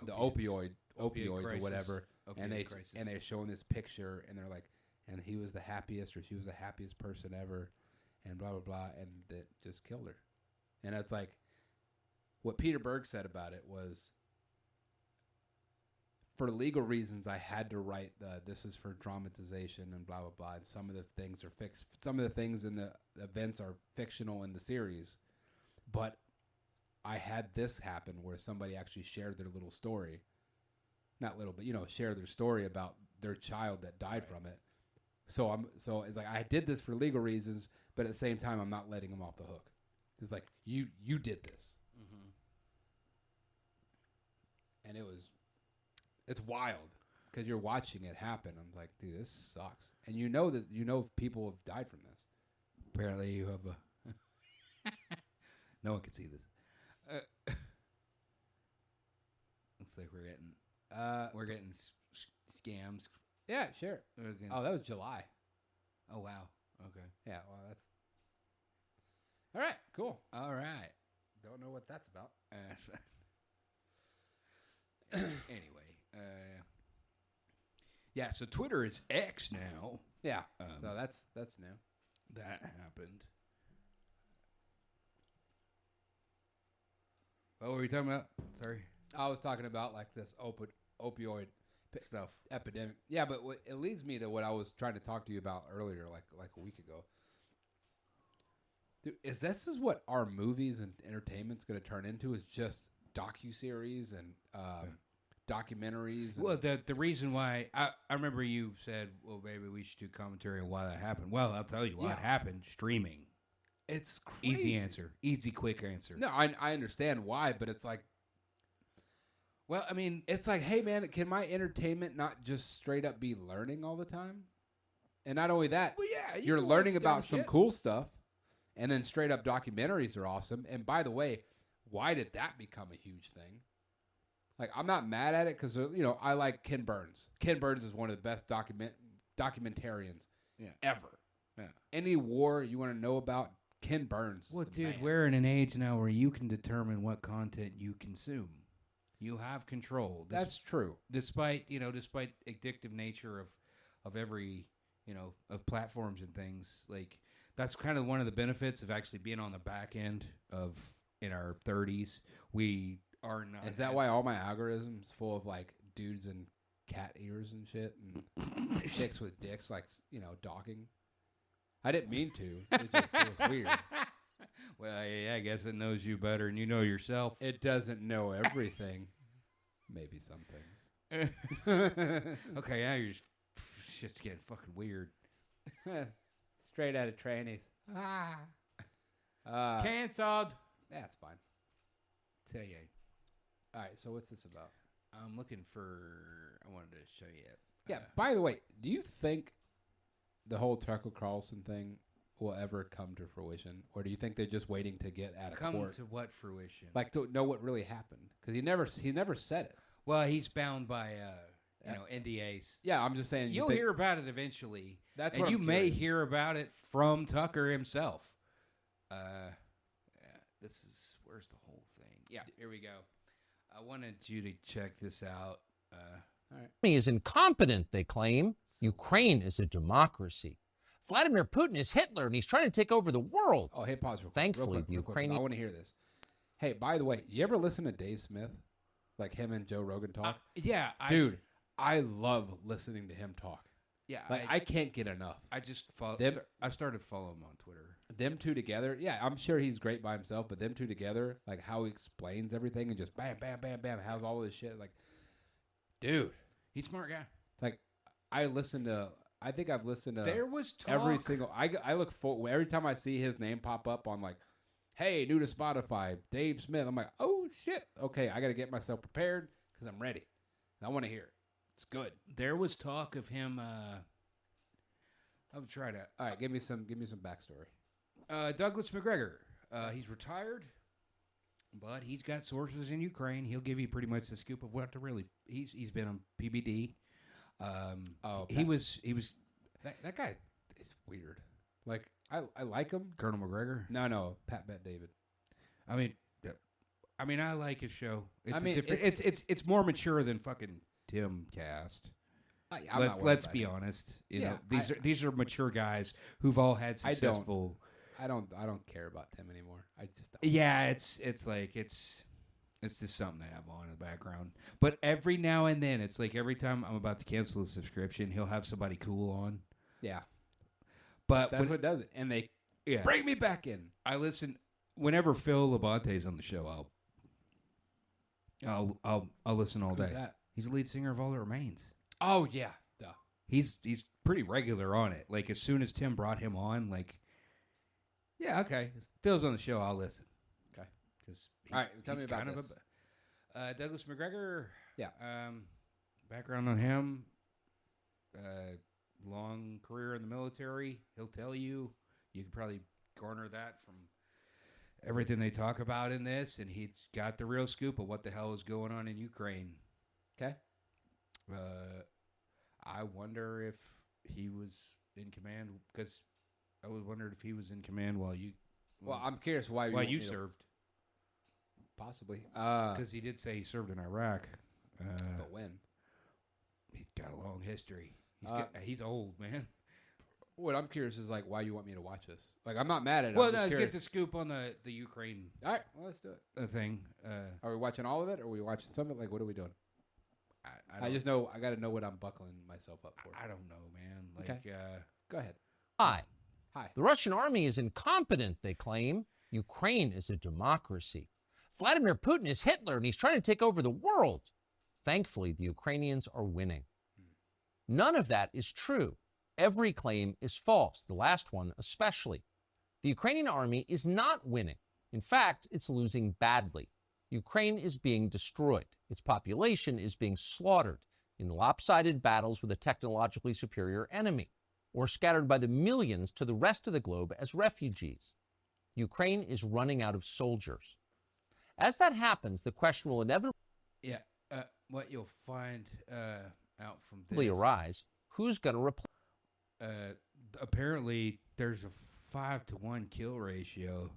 the opioids or whatever. And they're showing this picture and they're like, and he was the happiest or she was the happiest person ever, and blah, blah, blah, and that just killed her. And it's like, what Peter Berg said about it was, for legal reasons, I had to write this is for dramatization and blah, blah, blah, and some of the things are fixed. Some of the things in the events are fictional in the series, but I had this happen where somebody actually shared their little story. Not little, but, share their story about their child that died from it. So it's like I did this for legal reasons, but at the same time I'm not letting him off the hook. It's like you did this, and it's wild because you're watching it happen. I'm like, dude, this sucks, and people have died from this. Apparently, you have a. No one can see this. Looks like we're getting scams. Yeah, sure. Oh, that was July. Oh, wow. Okay. Yeah, well, that's... All right, cool. All right. Don't know what that's about. Anyway. Yeah, so Twitter is X now. Yeah, so that's new. That happened. What were we talking about? Sorry. I was talking about like this opioid Stuff. epidemic. Yeah, but it leads me to what I was trying to talk to you about earlier, like a week ago. Dude, this is what our movies and entertainment's going to turn into, is just docuseries and documentaries. And Well, the reason why I remember you said, well, maybe we should do commentary on why that happened. Well, I'll tell you why it happened. Streaming. It's crazy. Easy answer. Easy, quick answer. No, I understand why, but it's like, well, I mean, it's like, hey, man, can my entertainment not just straight up be learning all the time? And not only that, well, yeah, you're learning about some cool stuff, and then straight up documentaries are awesome. And by the way, why did that become a huge thing? Like, I'm not mad at it because, I like Ken Burns. Ken Burns is one of the best documentarians ever. Yeah. Any war you want to know about, Ken Burns. Well, dude, we're in an age now where you can determine what content you consume. You have control. That's true. Despite addictive nature of every, of platforms and things. Like, that's kind of one of the benefits of actually being on the back end of, in our 30s. We are not. Is that why all my algorithms full of like dudes and cat ears and shit and chicks with dicks, like, docking? I didn't mean to. It was weird. Well, yeah, I guess it knows you better than you know yourself. It doesn't know everything. Maybe some things. Okay, yeah, shit's getting fucking weird. Straight out of trainees. Cancelled. That's fine. Tell you. All right, so what's this about? I'm looking for. I wanted to show you. Yeah. By the way, do you think the whole Tucker Carlson thing will ever come to fruition, or do you think they're just waiting to get out of come court? to what fruition? Like to know what really happened, because he never said it. Well, he's bound by NDAs. Yeah, I'm just saying. You'll hear about it eventually. That's and what you I'm may curious. hear about it from Tucker himself. This is where's the whole thing? Yeah, here we go. I wanted you to check this out. Is incompetent, they claim. Ukraine is a democracy. Vladimir Putin is Hitler, and he's trying to take over the world. Oh, hit pause real quick. Thankfully, real quick, the real quick, Ukrainian... I want to hear this. Hey, by the way, you ever listen to Dave Smith? Like him and Joe Rogan talk? Yeah. Dude, I love listening to him talk. Yeah. Like, I can't get enough. I just follow. I started following him on Twitter. Them two together, yeah, I'm sure he's great by himself, but them two together, like how he explains everything and just bam, bam, bam, bam, how's all this shit. Like, dude. He's a smart guy. Like, I think I've listened to There was talk. every single, I look for, every time I see his name pop up on like, hey, new to Spotify, Dave Smith, I'm like, oh shit, okay, I got to get myself prepared because I'm ready. I want to hear it. It's good. There was talk of him. I'll try to. All right, give me some backstory. Douglas McGregor. He's retired, but he's got sources in Ukraine. He'll give you pretty much the scoop of what to really. He's been on PBD. He was that guy is weird. Like I like him. Colonel McGregor. No, Pat Bet David. I mean, I like his show. It's I mean, different. It's more mature than fucking Tim Cast. Let's be honest. You know, these are mature guys who've all had successful. I don't care about Tim anymore. I just don't. Yeah, it's like it's just something to have on in the background. But every now and then, it's like every time I'm about to cancel a subscription, he'll have somebody cool on. Yeah, but that's what does it, and they bring me back in. I listen whenever Phil Labante's on the show. I'll listen all day. Who's that? He's the lead singer of All That Remains. Oh yeah, duh. He's pretty regular on it. Like as soon as Tim brought him on, like, yeah, okay, Phil's on the show, I'll listen. Okay, because all right, tell me about this. Douglas McGregor. Yeah. Background on him. Long career in the military. He'll tell you. You can probably garner that from everything they talk about in this, and he's got the real scoop of what the hell is going on in Ukraine. Okay. I wonder if he was in command, because I was wondering if he was in command while you. Well, I'm curious why you served. Possibly. Because he did say he served in Iraq. But when? He's got a long history. He's old, man. What I'm curious is like why you want me to watch this. Like I'm not mad at it. Well, no, get the scoop on the Ukraine. All right, well, let's do it. Thing. Are we watching all of it, or are we watching some of it? Like, what are we doing? I just know I got to know what I'm buckling myself up for. I don't know, man. Like, okay. Go ahead. Hi. Hi. The Russian army is incompetent, they claim. Ukraine is a democracy. Vladimir Putin is Hitler, and he's trying to take over the world. Thankfully, the Ukrainians are winning. None of that is true. Every claim is false, the last one especially. The Ukrainian army is not winning. In fact, it's losing badly. Ukraine is being destroyed. Its population is being slaughtered in lopsided battles with a technologically superior enemy, or scattered by the millions to the rest of the globe as refugees. Ukraine is running out of soldiers. As that happens, the question will inevitably what you'll find out from this arise, who's going to replace? Apparently, there's a 5-to-1 kill ratio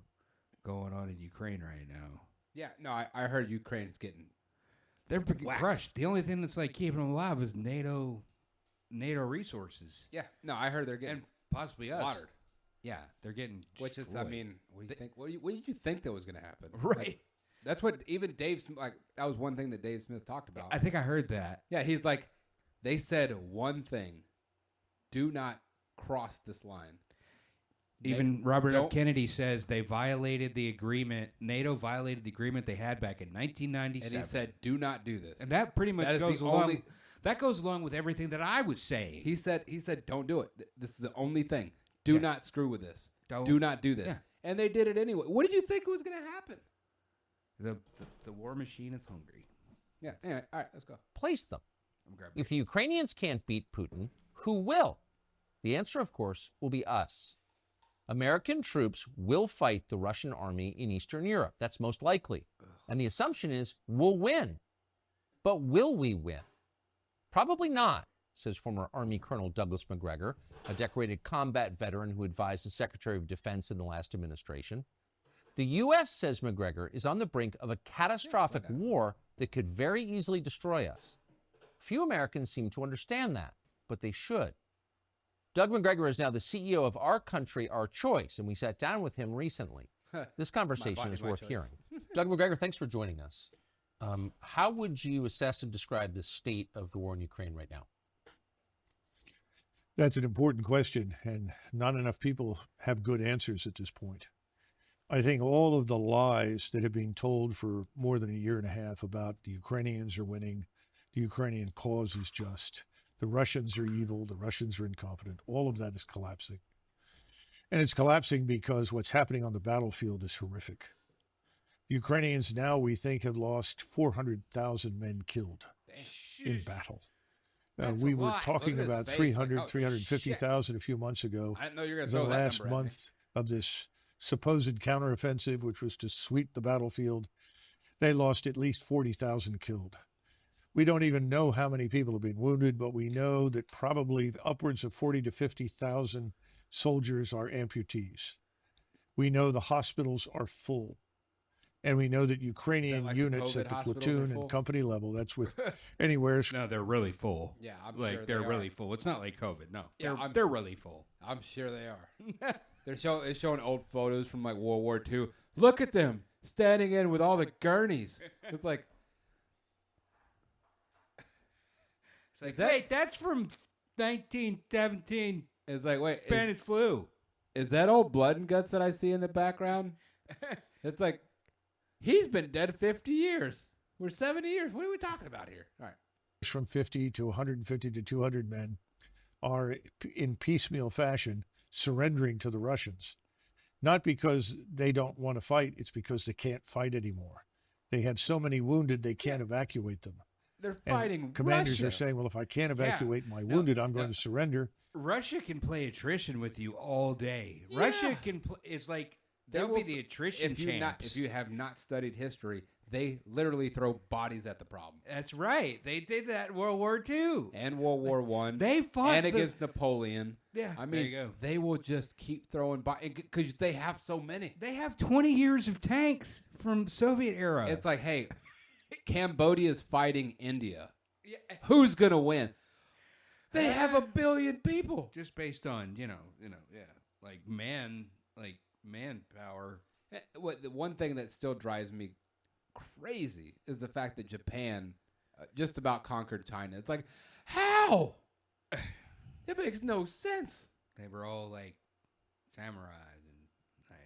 going on in Ukraine right now. Yeah, no, I heard Ukraine is getting. They're crushed. The only thing that's like keeping them alive is NATO resources. Yeah, no, I heard they're getting and possibly slaughtered. Us. Yeah, they're getting which is, I mean, what do you think? What did you think that was going to happen? Right. Like, that's what even Dave, like, that was one thing that Dave Smith talked about. I think I heard that. Yeah, he's like, they said one thing: do not cross this line. Even Robert F. Kennedy says they violated the agreement. NATO violated the agreement they had back in 1997. And he said, "Do not do this." And that pretty much goes along. That goes along with everything that I was saying. He said, "Don't do it. This is the only thing. Do not screw with this. Do not do this." Yeah. And they did it anyway. What did you think was going to happen? The war machine is hungry. Yeah. Anyway, all right, let's go. Place them. If the Ukrainians can't beat Putin, who will? The answer, of course, will be us. American troops will fight the Russian army in Eastern Europe. That's most likely. And the assumption is we'll win. But will we win? Probably not, says former Army Colonel Douglas McGregor, a decorated combat veteran who advised the Secretary of Defense in the last administration. The U.S., says McGregor, is on the brink of a catastrophic war that could very easily destroy us. Few Americans seem to understand that, but they should. Doug McGregor is now the CEO of Our Country, Our Choice, and we sat down with him recently. This conversation is worth hearing. Doug McGregor, thanks for joining us. How would you assess and describe the state of the war in Ukraine right now? That's an important question, and not enough people have good answers at this point. I think all of the lies that have been told for more than a year and a half about the Ukrainians are winning, the Ukrainian cause is just, the Russians are evil, the Russians are incompetent, all of that is collapsing. And it's collapsing because what's happening on the battlefield is horrific. The Ukrainians now, we think, have lost 400,000 men killed in battle. We were talking about 300, 350,000 a few months ago. I didn't know you were going to The throw that last number at me. month of this supposed counteroffensive, which was to sweep the battlefield, they lost at least 40,000 killed. We don't even know how many people have been wounded, but we know that probably upwards of 40 to 50,000 soldiers are amputees. We know the hospitals are full. And we know that Ukrainian like the units COVID at the hospitals are platoon full? and company level, that's with anywhere. No, they're really full. Yeah, I'm like sure they're they really are. full. It's not like COVID. No, Yeah, they're really full. I'm sure they are. They're showing old photos from like World War II. Look at them standing in with all the gurneys. It's like, It's like, Is that- wait, that's from 1917 it's like, wait, Spanish flu. is that old blood and guts that I see in the background? It's like, he's been dead 50 years. We're 70 years. What are we talking about here? All right. From 50 to 150 to 200 men are in piecemeal fashion surrendering to the Russians. Not because they don't want to fight, it's because they can't fight anymore. They have so many wounded, they can't evacuate them. They're And fighting commanders Russia. are saying, well, if I can't evacuate my No, wounded, I'm no. going to surrender. Russia can play attrition with you all day. Yeah. Russia can play. It's like They they'll will be the attrition if you champs. if you have not studied history, they literally throw bodies at the problem. That's right. They did that in World War II. And World War One, They fought and the- against Napoleon. Yeah, I there mean, you go. they will just keep throwing bodies because they have so many. They have 20 years of tanks from Soviet era. It's like, hey, Cambodia's fighting India. Yeah, Who's gonna win? They have 1 billion people. just based on like manpower. What the one thing that still drives me crazy is the fact that Japan just about conquered China. It's like, how? It makes no sense. They were all like samurais and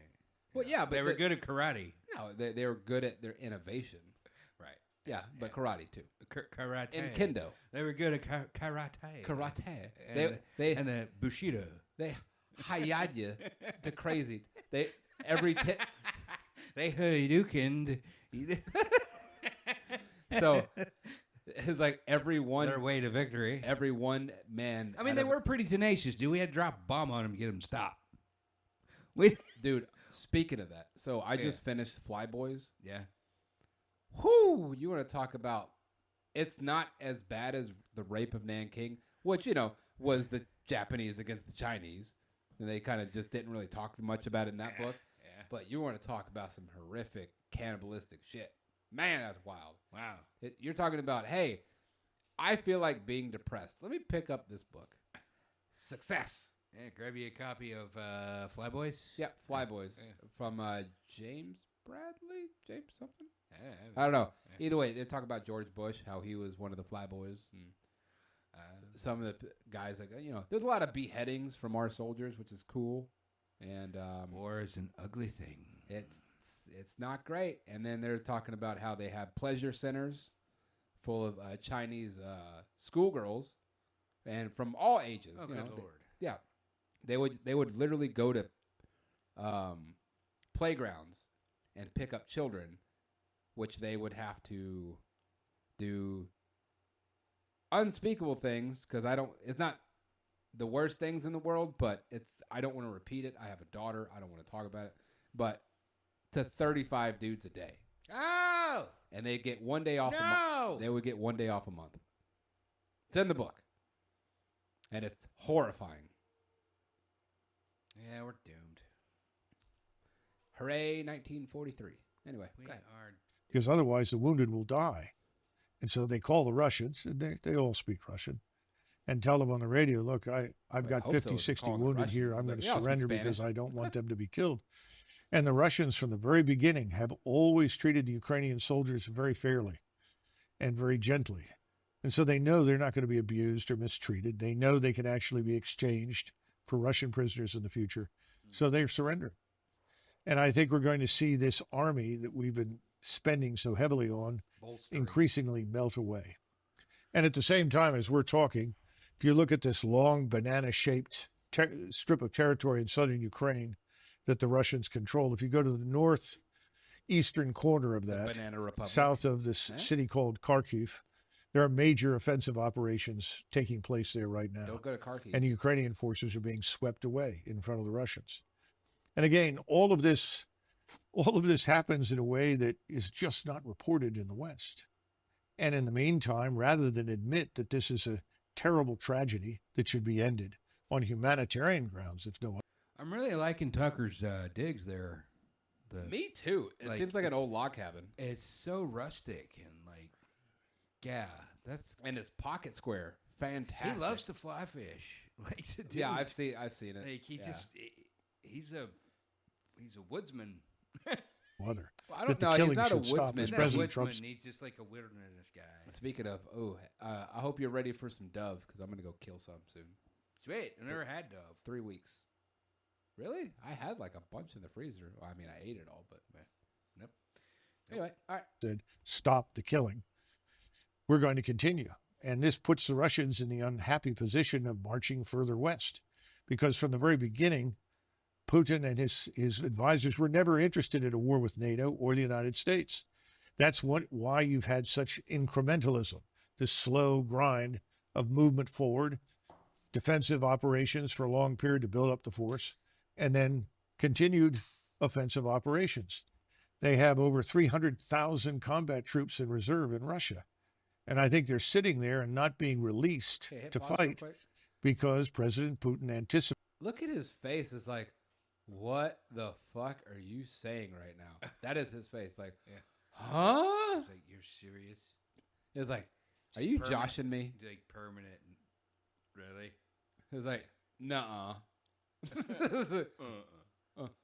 Well, yeah, but they were good at karate. No, they were good at their innovation. Right. Yeah, but karate too. Karate And kendo. They were good at karate. Karate. And, They and the bushido. they hired you to crazy. They every They Hadoukened so it's like every their way to victory. one man. I mean, out they of- were pretty tenacious, dude. We had to drop a bomb on them to get them stopped. dude. Speaking of that, so I Yeah. just finished Flyboys. Yeah. Whoo! You want to talk about? It's not as bad as the Rape of Nanking, which was the Japanese against the Chinese, and they kind of just didn't really talk much about it in that book. Yeah. But you want to talk about some horrific cannibalistic shit? Man, that's wild. Wow. You're talking about, hey, I feel like being depressed. Let me pick up this book. Success. Yeah, grab you a copy of Flyboys. Yeah, Flyboys Yeah. from James Bradley, James something. Yeah, I don't know. Yeah. Either way, they talk about George Bush, how he was one of the Flyboys, and some of the guys like there's a lot of beheadings from our soldiers, which is cool, and war is an ugly thing. it's not great. And then they're talking about how they have pleasure centers full of Chinese schoolgirls, and from all ages. Oh, you good know, lord. yeah, they would literally go to playgrounds and pick up children, which they would have to do unspeakable things because it's not the worst things in the world, but I don't want to repeat it. I have a daughter. I don't want to talk about it, but to 35 dudes a day, Oh and they'd get 1 day off. no! They would get 1 day off a month. It's in the book, and it's horrifying. Yeah, we're doomed. Hooray, 1943. Anyway, We go ahead. are. Because otherwise the wounded will die. And so they call the Russians, and they all speak Russian. and tell them on the radio, look, I've I got hope 50, so, 60 calling the wounded here. Russians. I'm Like, going to yeah, I'll speak surrender because Spanish. I don't want them to be killed. And the Russians from the very beginning have always treated the Ukrainian soldiers very fairly and very gently. And so they know they're not going to be abused or mistreated. They know they can actually be exchanged for Russian prisoners in the future. So they've surrendered. And I think we're going to see this army that we've been spending so heavily on increasingly melt away. And at the same time, as we're talking, if you look at this long banana-shaped strip of territory in southern Ukraine that the Russians control, if you go to the northeastern corner of that, Banana Republic. south of this city called Kharkiv, there are major offensive operations taking place there right now. Don't go to Kharkiv. And the Ukrainian forces are being swept away in front of the Russians. And again, all of this happens in a way that is just not reported in the West. And in the meantime, rather than admit that this is a terrible tragedy that should be ended on humanitarian grounds, if no other. I'm really liking Tucker's digs there. Me too. It Like, seems like an it's- old log cabin. It's so rustic and like, yeah, that's. And his pocket square, fantastic. He loves to fly fish. Like the dude. Yeah, I've seen it. Like he Yeah. just, he's a woodsman. Other. Well, I That don't the know. He's killing not a should stop woodsman. as Not a President woodsman. Trump's. He's just like a wilderness guy. Speaking of, I hope you're ready for some dove because I'm going to go kill some soon. Sweet. I never had dove. 3 weeks. Really? I had like a bunch in the freezer. Well, I mean, I ate it all, but Nope. Anyway, all right. Said, stop the killing. We're going to continue. And this puts the Russians in the unhappy position of marching further west. Because from the very beginning, Putin and his advisors were never interested in a war with NATO or the United States. That's why you've had such incrementalism, this slow grind of movement forward, defensive operations for a long period to build up the force, and then continued offensive operations. They have over 300,000 combat troops in reserve in Russia. And I think they're sitting there and not being released Okay, hit to pause real fight quick. because President Putin anticipates. Look at his face. It's like, what the fuck are you saying right now? That is his face. Like, Yeah. huh? It's like, you're serious? It was like, are Just you permanent. joshing me? Like permanent. Really? It was like, nuh-uh.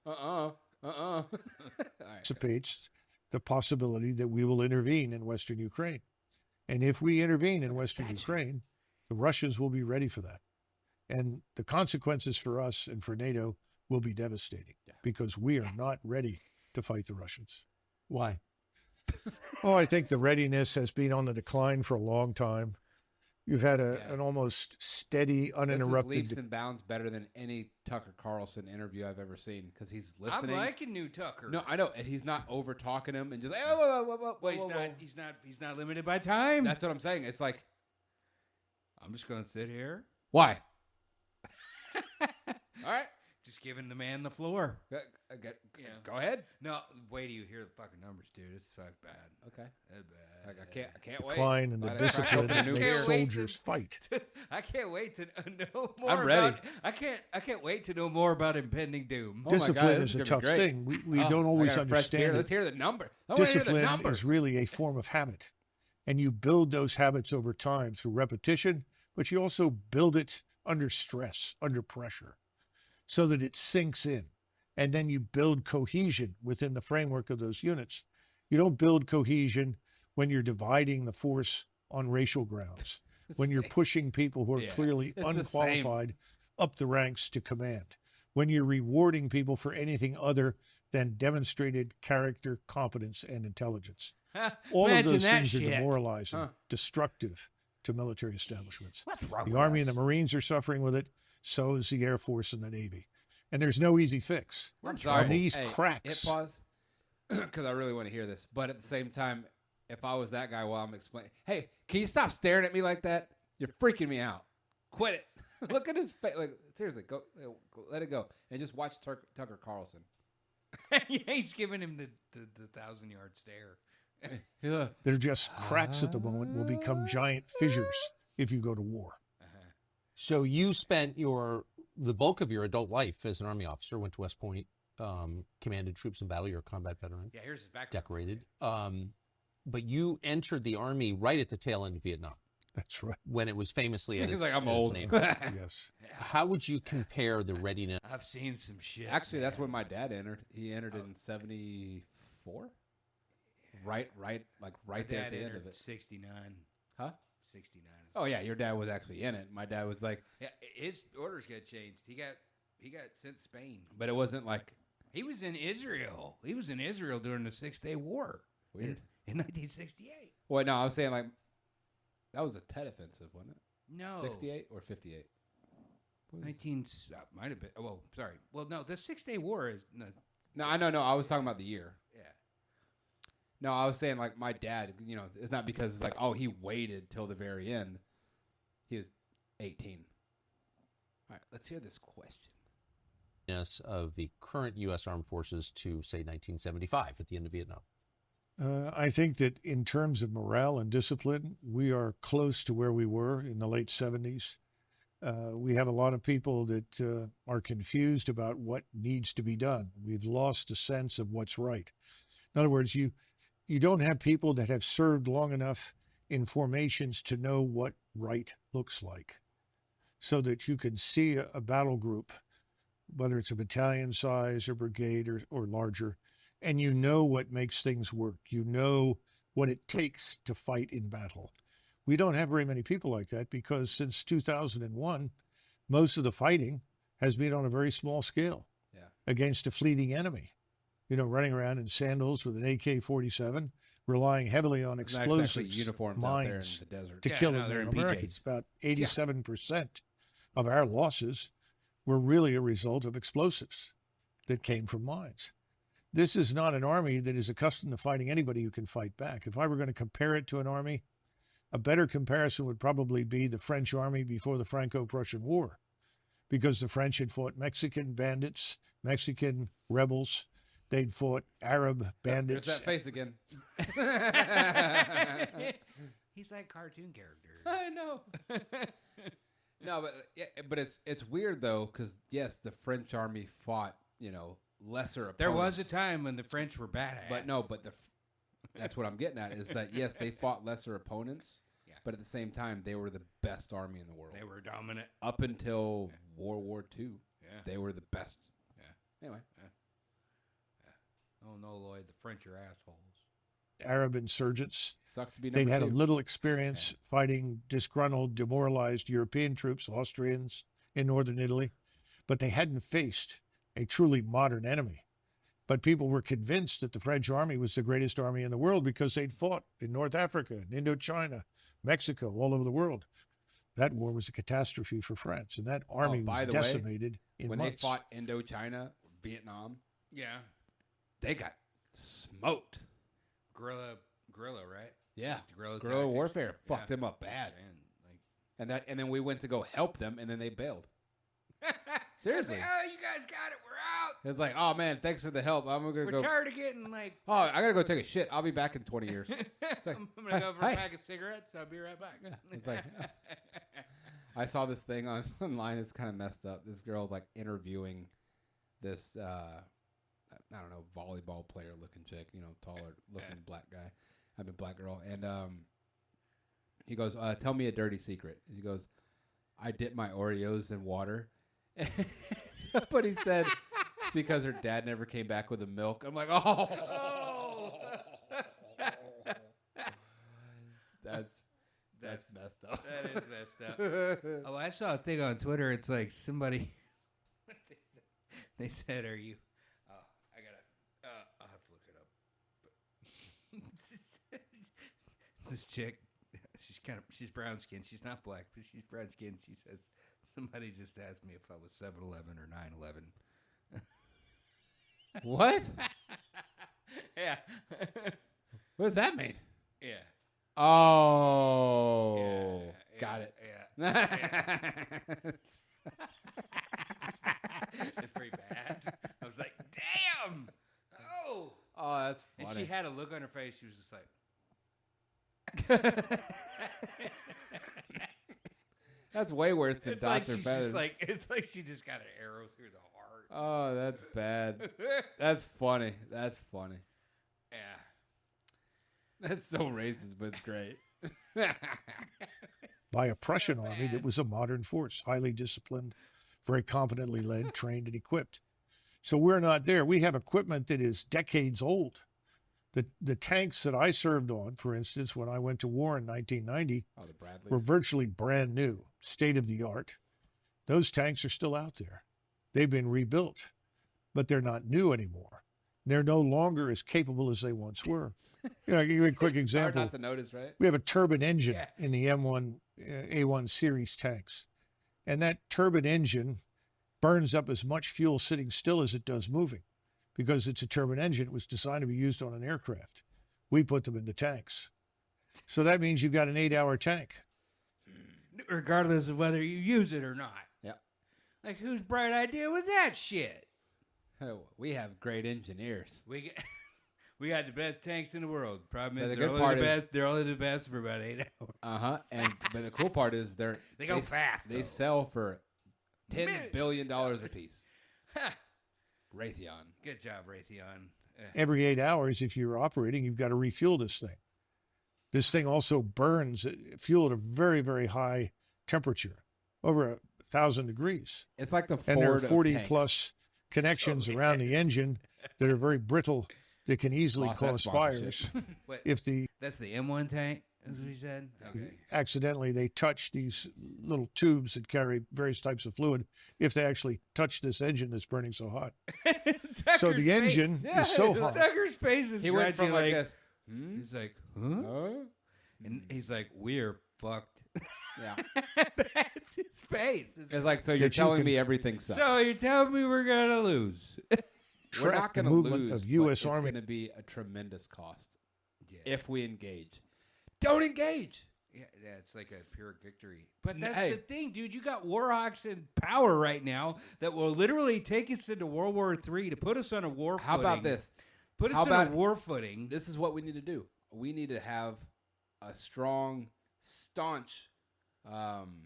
Uh-uh. All right. anticipates the possibility that we will intervene in Western Ukraine. And if we intervene in Western Ukraine, the Russians will be ready for that. And the consequences for us and for NATO will be devastating because we are not ready to fight the Russians. Why? Oh, I think the readiness has been on the decline for a long time. You've had an almost steady, This is uninterrupted. leaps and bounds better than any Tucker Carlson interview I've ever seen because he's listening. I'm liking new Tucker. No, I know, and he's not over talking him and just like, oh, Well, he's not limited by time. That's what I'm saying. It's like, I'm just gonna sit here, why? All right, just giving the man the floor. go ahead. No, wait till you hear the fucking numbers, dude. It's fucking bad. Okay, It's bad. like, I can't wait. decline in the Glad I cracked discipline open a that new makes beer. soldiers fight. I can't wait to know more. I'm ready. About, I can't wait to know more about impending doom. Oh my God, Discipline this is a is gonna tough be great. thing. We Oh, don't I always got a fresh beer. understand Let's it. hear the number. I want to hear the Discipline numbers. is really a form of habit. And you build those habits over time through repetition, but you also build it under stress, under pressure, so that it sinks in. And then you build cohesion within the framework of those units. You don't build cohesion when you're dividing the force on racial grounds, when you're pushing people who are clearly it's the same. unqualified up the ranks to command, when you're rewarding people for anything other than demonstrated character, competence, and intelligence. All of Imagine those that things are shit. demoralizing, destructive to military establishments. What's wrong The with Army us? and the Marines are suffering with it. So is the Air Force and the Navy. And there's no easy fix. I'm sorry. And these Hey, cracks. Hit pause because I really want to hear this. But at the same time, if I was that guy while I'm explaining, hey, can you stop staring at me like that? You're freaking me out. Quit it. Look at his face. Like seriously, go let it go and just watch Tucker Carlson. Yeah, he's giving him the 1,000-yard stare. Yeah. They're just cracks at the moment, will become giant fissures if you go to war. So you spent the bulk of your adult life as an Army officer, went to West Point, commanded troops in battle. You're a combat veteran, Yeah, here's his background. decorated. But you entered the Army right at the tail end of Vietnam. That's right. when it was famously at He's its, like, I'm at its old. name. Yes. How would you compare the readiness? I've seen some shit. Actually, that's man. when my dad entered. He entered in 74. Right My there dad at the end entered of it. 69. Huh? 69. Oh yeah, your dad was actually in it. My dad was like, Yeah, his orders got changed. He got sent to Spain. but it wasn't like He was in Israel. He was in Israel during the 6-Day War. weird. In 1968. Well, no, I was saying like that was a Tet offensive, wasn't it? No. 68 or 58? 19 might have been. Oh, well, sorry. Well, no, the 6-Day War is No, I know. No, I was talking about the year. yeah. No, I was saying like my dad. You know, it's not because it's like he waited till the very end. He was 18. All right, let's hear this question. Of the current U.S. Armed Forces to, say, 1975 at the end of Vietnam? I think that in terms of morale and discipline, we are close to where we were in the late 70s. We have a lot of people that are confused about what needs to be done. We've lost a sense of what's right. In other words, you don't have people that have served long enough in formations to know what right looks like, so that you can see a battle group, whether it's a battalion size or brigade or larger, and you know what makes things work. You know what it takes to fight in battle. We don't have very many people like that because since 2001, most of the fighting has been on a very small scale against a fleeting enemy. You know, running around in sandals with an AK-47, relying heavily on explosives, uniforms out there in mines the desert. to Yeah, kill no, they're in Americans. PJs. About 87% of our losses were really a result of explosives that came from mines. This is not an army that is accustomed to fighting anybody who can fight back. If I were going to compare it to an army, a better comparison would probably be the French army before the Franco-Prussian War, because the French had fought Mexican bandits, Mexican rebels. They'd fought Arab bandits. There's that face again. He's like cartoon character. I know. No, but it's weird though, because yes, the French army fought lesser opponents. There was a time when the French were badass. But that's what I'm getting at is that yes, they fought lesser opponents, but at the same time they were the best army in the world. They were dominant. Up until World War II. Yeah. They were the best. Yeah. Anyway. Oh no, Lloyd, the French are assholes. Arab insurgents. Sucks to be They'd number had two. a little experience fighting disgruntled, demoralized European troops, Austrians in northern Italy, but they hadn't faced a truly modern enemy. But people were convinced that the French army was the greatest army in the world because they'd fought in North Africa, in Indochina, Mexico, all over the world. That war was a catastrophe for France, and that army by was the way, decimated in when months. they fought Indochina, Vietnam, Yeah. they got smoked. Guerrilla, right? Yeah, Guerrilla guerrilla tactics. warfare Yeah. fucked them up bad. Man, And then we went to go help them, and then they bailed. like, Seriously. oh, you guys got it. We're out. It's like, oh man, thanks for the help. I'm gonna We're go. tired of getting like. Oh, I gotta go take a shit. I'll be back in 20 years. like, I'm gonna go for hey. a pack of cigarettes. I'll be right back. Yeah, it's like I saw this thing online. It's kind of messed up. This girl like interviewing this I don't know, volleyball player looking chick, taller looking black guy. Black girl, and he goes, "Tell me a dirty secret." He goes, "I dip my Oreos in water." Somebody said it's because her dad never came back with the milk. I'm like, oh. That's messed up. That is messed up. Oh, I saw a thing on Twitter. It's like somebody. They said, "Are you?" Oh, I gotta. I'll have to look it up. This chick, she's brown skinned. She's not black, but she's brown skinned. She says, "Somebody just asked me if I was 7-Eleven or 9/11." What? Yeah. What does that mean? Yeah. Oh, Yeah, got it. Yeah. It's pretty bad. I was like, damn. Oh, that's funny. and she had a look on her face. She was just like, That's way worse than it's like Dr. she's Feathers. just like, it's like she just got an arrow through the heart. Oh, that's bad. That's funny. That's funny. Yeah. That's so racist, but it's great. by a Prussian army that was a modern force, highly disciplined, very competently led, trained, and equipped. So we're not there. We have equipment that is decades old. The tanks that I served on, for instance, when I went to war in 1990, Oh, the Bradleys. were virtually brand new, state of the art. Those tanks are still out there. They've been rebuilt, but they're not new anymore. They're no longer as capable as they once were. You know, I'll give you a quick Hard example. not to notice, right? We have a turbine engine in the M1 A1 series tanks, and that turbine engine burns up as much fuel sitting still as it does moving, because it's a turbine engine. It was designed to be used on an aircraft. We put them into tanks. So that means you've got an 8-hour tank. Regardless of whether you use it or not. Yep. Like, whose bright idea was that shit? Oh, we have great engineers. We got the best tanks in the world. Problem But is, the they're good only part the is- best. They're only the best for about 8 hours. But the cool part is They go fast, They though. sell for $10 Millions. billion a piece. Ha! Raytheon. Good job, Raytheon. Every 8 hours, if you're operating, you've got to refuel this thing. This thing also burns fuel at a very, very high temperature, over 1,000 degrees. It's like the And there are Ford of 40 tanks. plus connections Totally around the is. engine that are very brittle, that can easily Lost that cause sponsorship. fires What, if that's the M1 tank, is what he said? Okay. accidentally they touch these little tubes that carry various types of fluid, if they actually touch this engine that's burning so hot. So the engine is so hot. Tucker's face is He went from scratching like this. He's like, huh? Huh? And he's like, we're fucked. Yeah. That's his face. It's like, so you're That you telling can- me everything sucks. So you're telling me we're gonna lose? We're track not the going to movement lose, of but U.S. it's Army. going to be a tremendous cost Yeah. if we engage. Don't engage. Yeah, it's like a pyrrhic victory. But N- that's hey. the thing, dude. You got warhawks in power right now that will literally take us into World War III to put us on a war How footing. about this? Put us How on about- a war footing. This is what we need to do. We need to have a strong, staunch,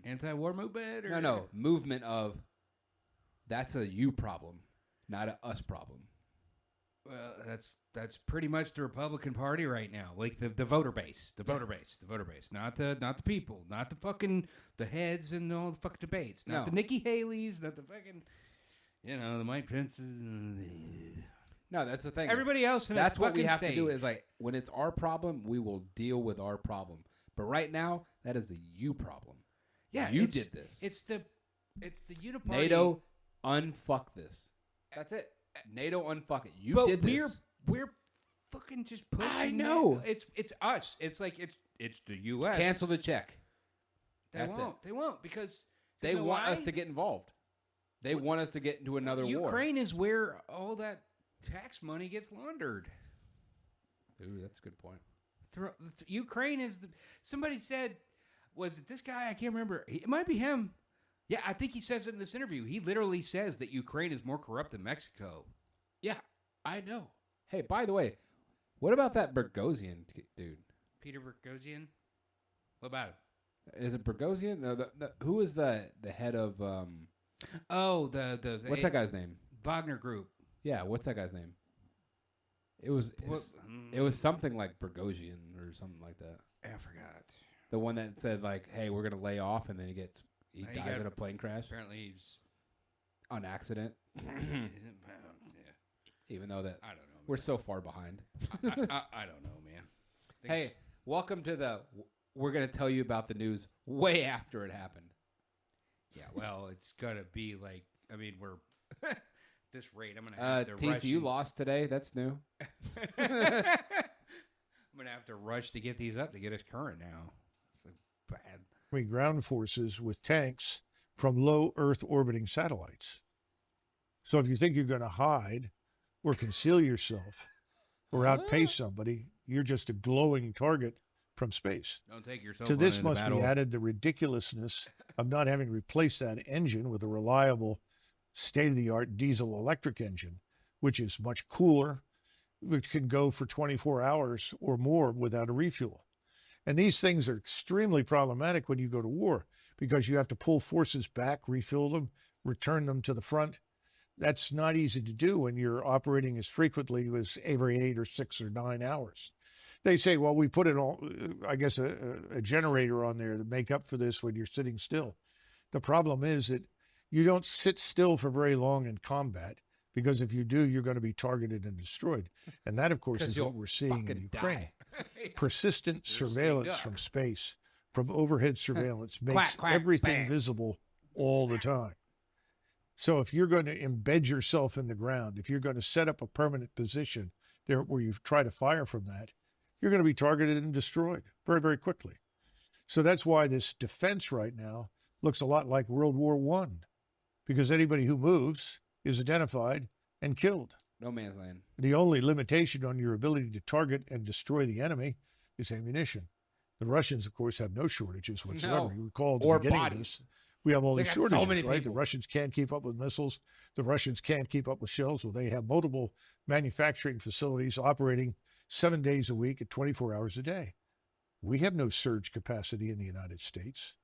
Anti-war movement? Or? no, movement of that's a you problem, not a us problem. Well, that's pretty much the Republican Party right now. Like the voter base, the voter base, not the people, not the fucking the heads and all the fuck debates, not No. the Nikki Haley's, not the fucking, the Mike Pence's. No, that's the thing. Everybody else in a That's what we fucking have to do. state. Is like when it's our problem, we will deal with our problem. But right now, that is a you problem. Yeah, you it's- did this. It's the uniparty. NATO, unfuck this. That's it. NATO, unfuck it. You but did this. we're fucking just pushing. I know. It's us. It's like it's the U.S. Cancel the check. They That's it. won't. They won't because They you know want us why? to get involved. They want us to get into another war. Ukraine is where all that tax money gets laundered. Ooh, that's a good point. Ukraine is somebody said, was it this guy? I can't remember. It might be him. Yeah, I think he says it in this interview. He literally says that Ukraine is more corrupt than Mexico. Yeah, I know. Hey, by the way, what about that Bergosian dude? Peter Boghossian? What about him? Is it Bergosian? No, who is the head of Oh, the what's that guy's name? Wagner Group. Yeah, what's that guy's name? It was something like Bergosian or something like that. I forgot. The one that said like, "Hey, we're gonna lay off," and then he He dies got- in a plane crash Apparently he's. on accident. Yeah, Even though that I don't know. we're so far behind. I don't know, man. Hey, welcome to the. We're gonna tell you about the news way after it happened. Yeah, well, it's gonna be like. I mean, we're this rate. I'm gonna have to rush. TCU lost today. That's new. I'm gonna have to rush to get these up to get us current now. It's like bad. Ground forces with tanks from low Earth orbiting satellites. So if you think you're going to hide or conceal yourself or outpace somebody, you're just a glowing target from space. Don't take yourself. To this on into must battle. be added the ridiculousness of not having replaced that engine with a reliable, state-of-the-art diesel-electric engine, which is much cooler, which can go for 24 hours or more without a refuel. And these things are extremely problematic when you go to war because you have to pull forces back, refill them, return them to the front. That's not easy to do when you're operating as frequently as every 8 or 6 or 9 hours. They say, well, we put it on, I guess, a generator on there to make up for this when you're sitting still. The problem is that you don't sit still for very long in combat, because if you do, you're going to be targeted and destroyed. And that, of course, is what we're seeing in Ukraine. Persistent surveillance from space, from overhead surveillance, makes everything visible all the time. So if you're going to embed yourself in the ground, if you're going to set up a permanent position there where you try to fire from that, you're going to be targeted and destroyed very, very quickly. So that's why this defense right now looks a lot like World War I, because anybody who moves is identified and killed. No man's land. The only limitation on your ability to target and destroy the enemy is ammunition. The Russians, of course, have no shortages whatsoever. You recall at the beginning of this, we have all these shortages, right? The Russians can't keep up with missiles. The Russians can't keep up with shells. Well, they have multiple manufacturing facilities operating 7 days a week at 24 hours a day. We have no surge capacity in the United States.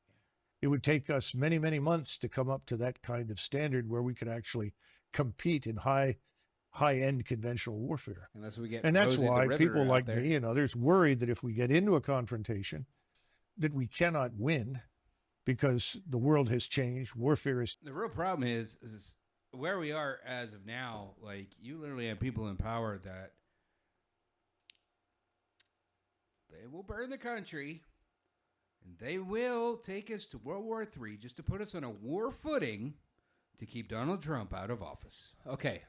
It would take us many, many months to come up to that kind of standard where we could actually compete in high-end conventional warfare. Unless we get, and that's why people like me and others worry that if we get into a confrontation, that we cannot win, because the world has changed. Warfare is. The real problem is where we are as of now. Like, you literally have people in power that they will burn the country, and they will take us to World War III just to put us on a war footing to keep Donald Trump out of office. Okay.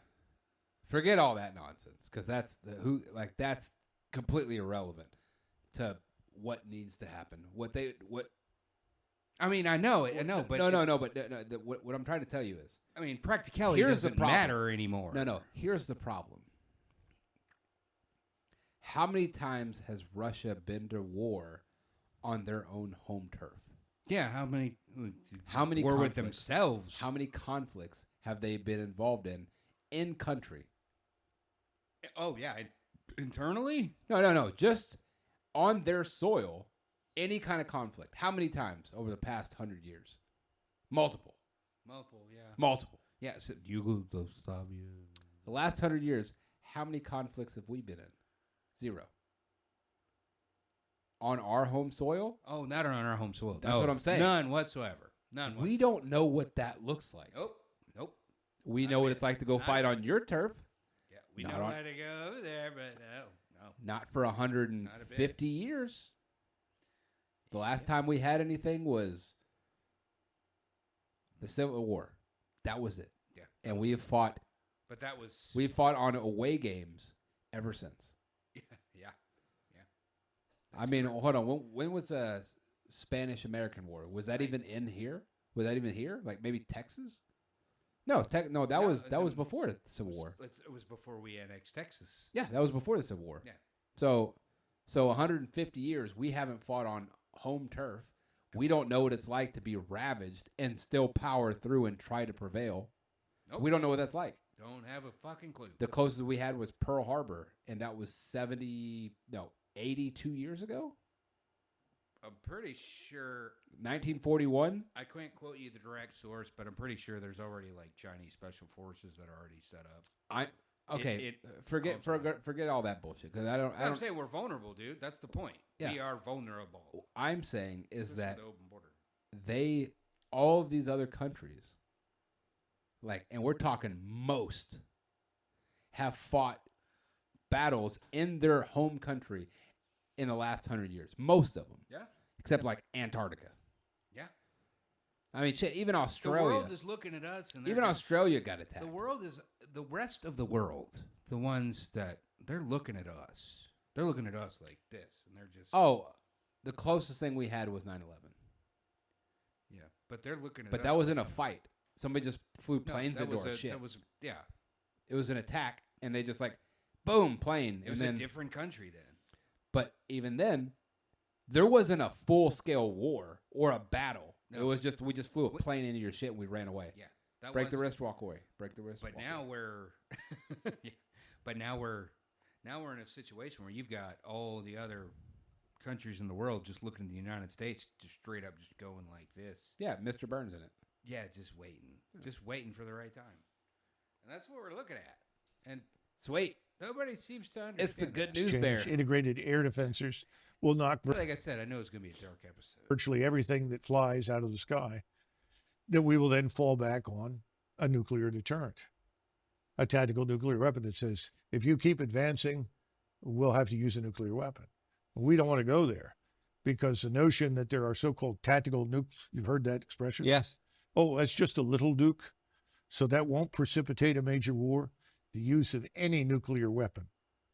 Forget all that nonsense, because that's completely irrelevant to what needs to happen. I mean, I know, but what I'm trying to tell you is, I mean, practicality doesn't matter anymore. No. Here's the problem. How many times has Russia been to war on their own home turf? Yeah, how many war with themselves? How many conflicts have they been involved in country? Oh yeah, internally? No. Just on their soil, any kind of conflict. How many times over the past 100 years? Multiple. Yeah, so Yugoslavia. The last 100 years, how many conflicts have we been in? 0. On our home soil? Oh, not on our home soil. That's what I'm saying. None whatsoever. We don't know what that looks like. Nope. We know what it's like to go fight on your turf. Yeah, we know how to go over there, but no. Not for 150 years. The last time we had anything was the Civil War. That was it. Yeah. And we have fought. But that was. We've fought on away games ever since. Yeah. I mean, hold on. When was the Spanish-American War? Was that even in here? Was that even here? Like maybe Texas? No, that was before the Civil War. It was before we annexed Texas. Yeah, that was before the Civil War. Yeah. So 150 years, we haven't fought on home turf. We don't know what it's like to be ravaged and still power through and try to prevail. Nope. We don't know what that's like. Don't have a fucking clue. The closest we had was Pearl Harbor, and that was 82 years ago? I'm pretty sure. 1941? I can't quote you the direct source, but I'm pretty sure there's already like Chinese special forces that are already set up. Forget all that bullshit, because I don't say we're vulnerable, dude. That's the point. Yeah. We are vulnerable. I'm saying is that the open border. all of these other countries, and we're talking most, have fought battles in their home country in the last 100 years. Most of them. Yeah. Except Antarctica. Yeah. I mean, shit, even Australia. The world is looking at us. And even Australia got attacked. The world is, the rest of the world, the ones that, they're looking at us. They're looking at us like this, and they're just... Oh, the closest thing we had was 9/11. Yeah, but they're looking at us. But that wasn't a fight. Somebody just flew planes into our shit. Yeah. It was an attack, and they just boom, plane. It was a different country then. But even then, there wasn't a full-scale war or a battle. No. It was just, we just flew a plane into your shit and we ran away. Yeah. Break the wrist, walk away. Break the wrist, But now we're... But now we're in a situation where you've got all the other countries in the world just looking at the United States, just straight up just going like this. Yeah, Mr. Burns in it. Yeah, just waiting for the right time. And that's what we're looking at. And sweet. Nobody seems to understand. It's the good that. news bear. Integrated air defensors will knock Like I said, I know it's going to be a dark episode. virtually everything that flies out of the sky, that we will then fall back on a nuclear deterrent, a tactical nuclear weapon that says, if you keep advancing, we'll have to use a nuclear weapon. We don't want to go there because the notion that there are so-called tactical nukes, you've heard that expression? Yes. Oh, that's just a little nuke. So that won't precipitate a major war. The use of any nuclear weapon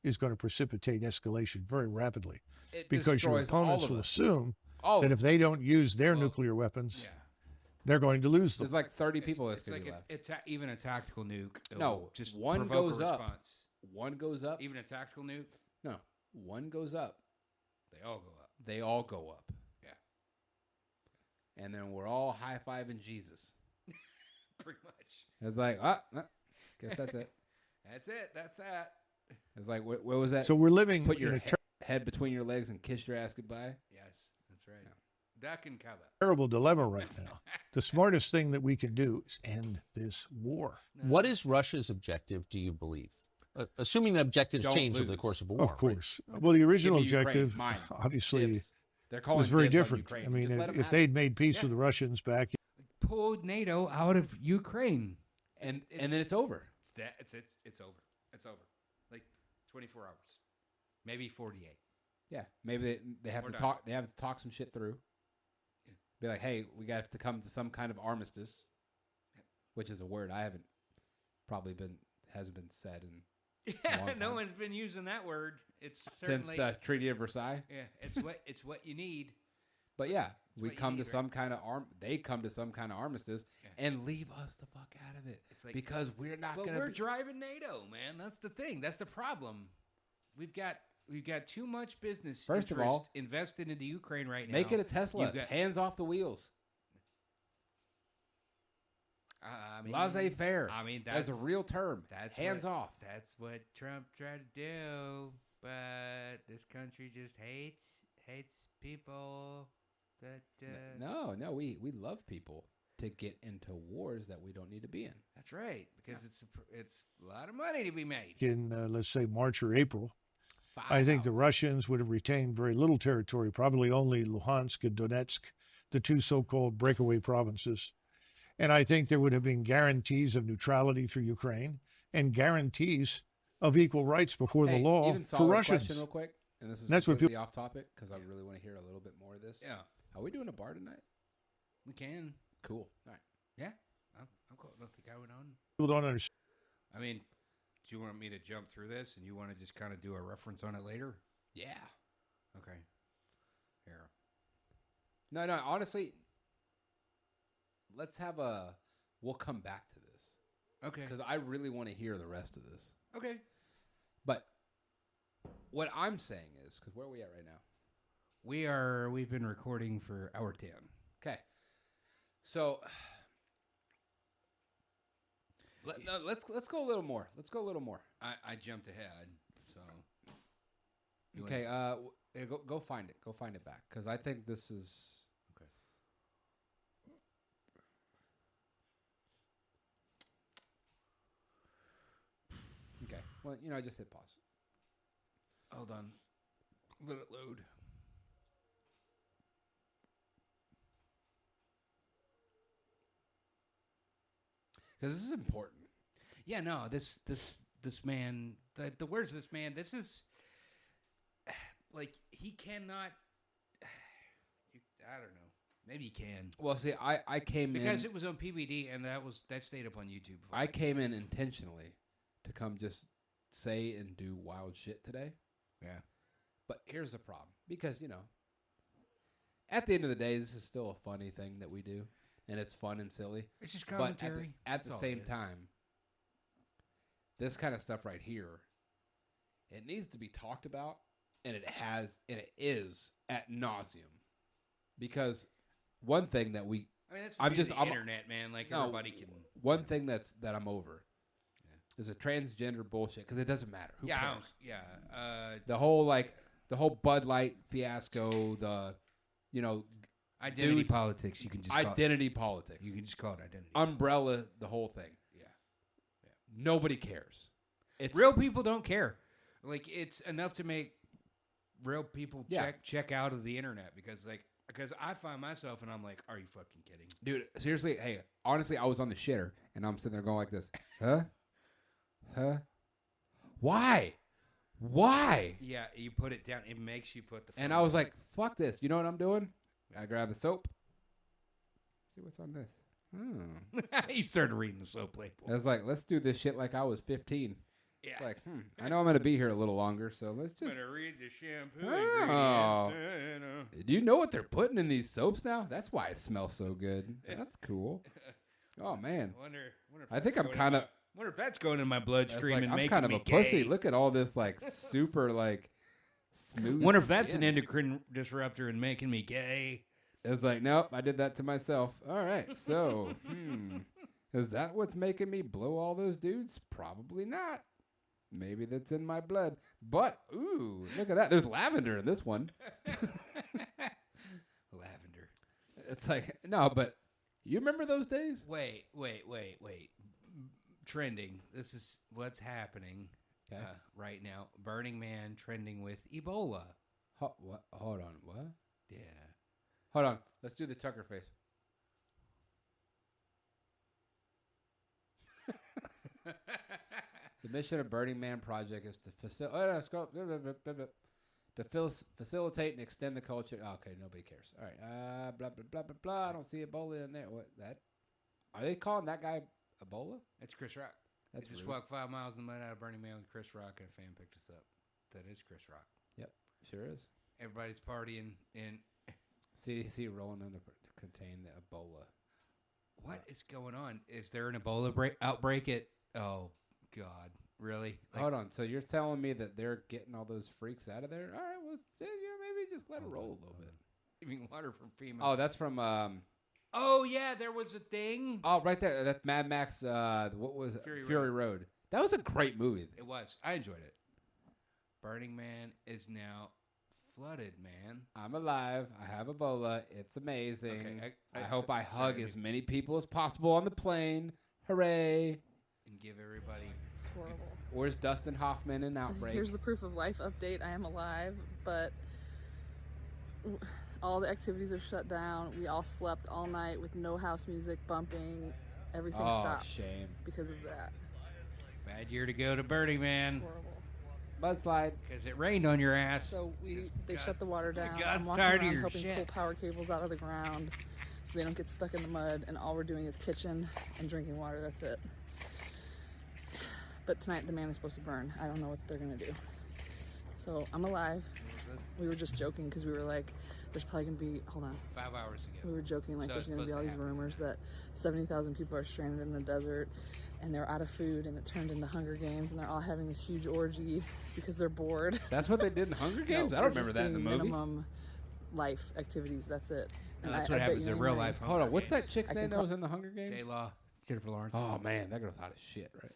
is going to precipitate escalation very rapidly It because your destroys all opponents of will us. assume All of that us. if they don't use their nuclear weapons, they're going to lose them. There's like 30 people that's It's going like to be left. even a tactical nuke. No, just one provoke goes a up. response. One goes up. Even a tactical nuke, No, one goes up. they all go up. They all go up. Yeah. And then we're all high-fiving Jesus. Pretty much. It's like, guess that's it. That's it. That's that. It's like, what was that? So we're living Put your in a head between your legs and kiss your ass goodbye. Yes, that's right. That can cover. terrible dilemma right now. The smartest thing that we can do is end this war. What is Russia's objective, do you believe? Assuming that objectives Don't change over the lose. course of a war. Of course. Well, the original Give me Ukraine, objective, mine. obviously, Dibs. They're calling was very dibs on different. Ukraine. I mean, Just let 'em if have they'd made peace with the Russians back, Pulled NATO out of Ukraine. it. And then it's over. It's over. It's over. Like 24 hours, maybe 48. Yeah, maybe they have We're to done. talk. They have to talk some shit through. Yeah. Be like, hey, we got to come to some kind of armistice, which is a word I haven't hasn't been said in Yeah, long no time. one's been using that word. It's since certainly the Treaty of Versailles. yeah. It's what you need. But yeah, we what you come to need, some kind of They come to some kind of armistice and leave us the fuck out of it. It's like because we're not But gonna. we're be, driving NATO, man. That's the thing. That's the problem. We've got too much business. First of interest all, invested into Ukraine right now. make it a Tesla. You've got- Hands off the wheels. I mean, Laissez-faire. I mean, that's a real term. That's hands what, off. That's what Trump tried to do, but this country just hates people. That No, we love people to get into wars that we don't need to be in. That's right, because it's a lot of money to be made. in, let's say, March or April, Five I think the hours. Russians would have retained very little territory, probably only Luhansk and Donetsk, the two so-called breakaway provinces. And I think there would have been guarantees of neutrality for Ukraine and guarantees of equal rights before the law even for solid Russians. question real quick, and this is That's what completely off topic because I really want to hear a little bit more of this. Yeah, Are we doing a bar tonight? we can. Cool. All right. Yeah, I'm cool. Nothing going on. People don't understand. I mean, do you want me to jump through this and you want to just kind of do a reference on it later? Yeah. Okay. Here. No. Honestly, let's have a. We'll come back to this Okay. because I really want to hear the rest of this. Okay. But what I'm saying is, because where are we at right now? We've been recording for hour 10. Okay. So let's go a little more. Let's go a little more. I jumped ahead, so. You Okay. Go find it. Go find it back because I think this is. Okay. Okay. Well, I just hit pause. Hold on. Let it load. Because this is important. Yeah, no, this man, the words of this man, this is like he cannot. I don't know. Maybe he can Well, see, I came because in. it was on PBD and that stayed up on YouTube. Before I came in intentionally to come just say and do wild shit today. Yeah. But here's the problem. Because, at the end of the day, this is still a funny thing that we do. And it's fun and silly. It's just But commentary. at the That's all it same is. time, this kind of stuff right here, it needs to be talked about. And it is ad nauseum. Because one thing that we I mean, that's I'm the just- the I'm- internet, man. Like No, everybody can. one thing that I'm over is a transgender bullshit because it doesn't matter. Who Yeah, cares? the The whole Bud Light fiasco, identity dudes- politics. You can just identity politics, Call it, you can just call it identity. umbrella, the whole thing. Yeah. Nobody cares. Real people don't care. Like, it's enough to make real people Yeah. check out of the internet because I find myself and I'm like, are you fucking kidding? Dude, seriously, hey, honestly, I was on the shitter, and I'm sitting there going like this. Huh? Why? Yeah, you put it down. It makes you put the phone And I was down. like, fuck this. You know what I'm doing? I grab the soap. See what's on this. You started reading the soap label. I was like, let's do this shit like I was 15. Yeah. Like, I know I'm going to be here a little longer, so let's I'm just... going to read the shampoo Oh. ingredients. Do you know what they're putting in these soaps now? That's why it smells so good. That's cool. Oh, man. Wonder if I think I'm that's kind going of... wonder if that's going in my bloodstream Like, and I'm making kind of me a pussy. gay. Look at all this, like, super, like, smooth Wonder if that's skin. an endocrine disruptor and making me gay. It's like, nope, I did that to myself. All right, so, is that what's making me blow all those dudes? Probably not. Maybe that's in my blood. But, ooh, look at that. There's lavender in this one. Lavender. It's like, no, but you remember those days? Wait. Trending. This is what's happening Okay. right now. Burning Man trending with Ebola. What? Hold on, what? Yeah. Hold on. Let's do the Tucker face. The mission of Burning Man Project is to facilitate and extend the culture. Oh, okay, nobody cares. All right. Blah blah blah blah blah. I don't see Ebola in there. What that? Are they calling that guy Ebola? It's Chris Rock. That's They just rude. walked 5 miles in the mud out of Burning Man with Chris Rock, and a fan picked us up. That is Chris Rock. Yep, sure is. Everybody's partying in. CDC rolling in to contain the Ebola. What is going on? Is there an Ebola outbreak at? Oh God, really? Like, Hold on. So you're telling me that they're getting all those freaks out of there? All right. Well, maybe just let it roll a little bit. giving water from FEMA. Oh, that's from. Oh yeah, there was a thing. Oh, right there. That's Mad Max. What was it? Fury Road. That was a great movie. It was. I enjoyed it. Burning Man is now flooded, man. I'm alive. I have Ebola. It's amazing. Okay, I hope I sorry, hug as many people as possible on the plane. Hooray! And give everybody. It's horrible. Where's Dustin Hoffman in Outbreak? Here's the proof of life update. I am alive, but all the activities are shut down. We all slept all night with no house music bumping. Everything stopped shame. because of that. Bad year to go to Burning Man Horrible. Mudslide. because it rained on your ass. So they shut the water down. God's I'm walking tired of around your helping shit. pull power cables out of the ground so they don't get stuck in the mud, and all we're doing is kitchen and drinking water. That's it. But tonight the man is supposed to burn. I don't know what they're gonna do. So I'm alive. We were just joking because we were like, there's probably gonna be, hold on. 5 hours We ago. were joking like So there's it's gonna be all supposed these to happen. rumors that 70,000 people are stranded in the desert and they're out of food and it turned into Hunger Games and they're all having this huge orgy because they're bored. That's what they did in Hunger Games? No, I we're don't remember just that in the doing movie. Minimum life activities. That's it. No, And that's I what bet happens you in any real money life. Hold on. What's that chick's I can name that was in the Hunger Games? J Law, Jennifer Lawrence. Oh, man. That girl's hot as shit, right?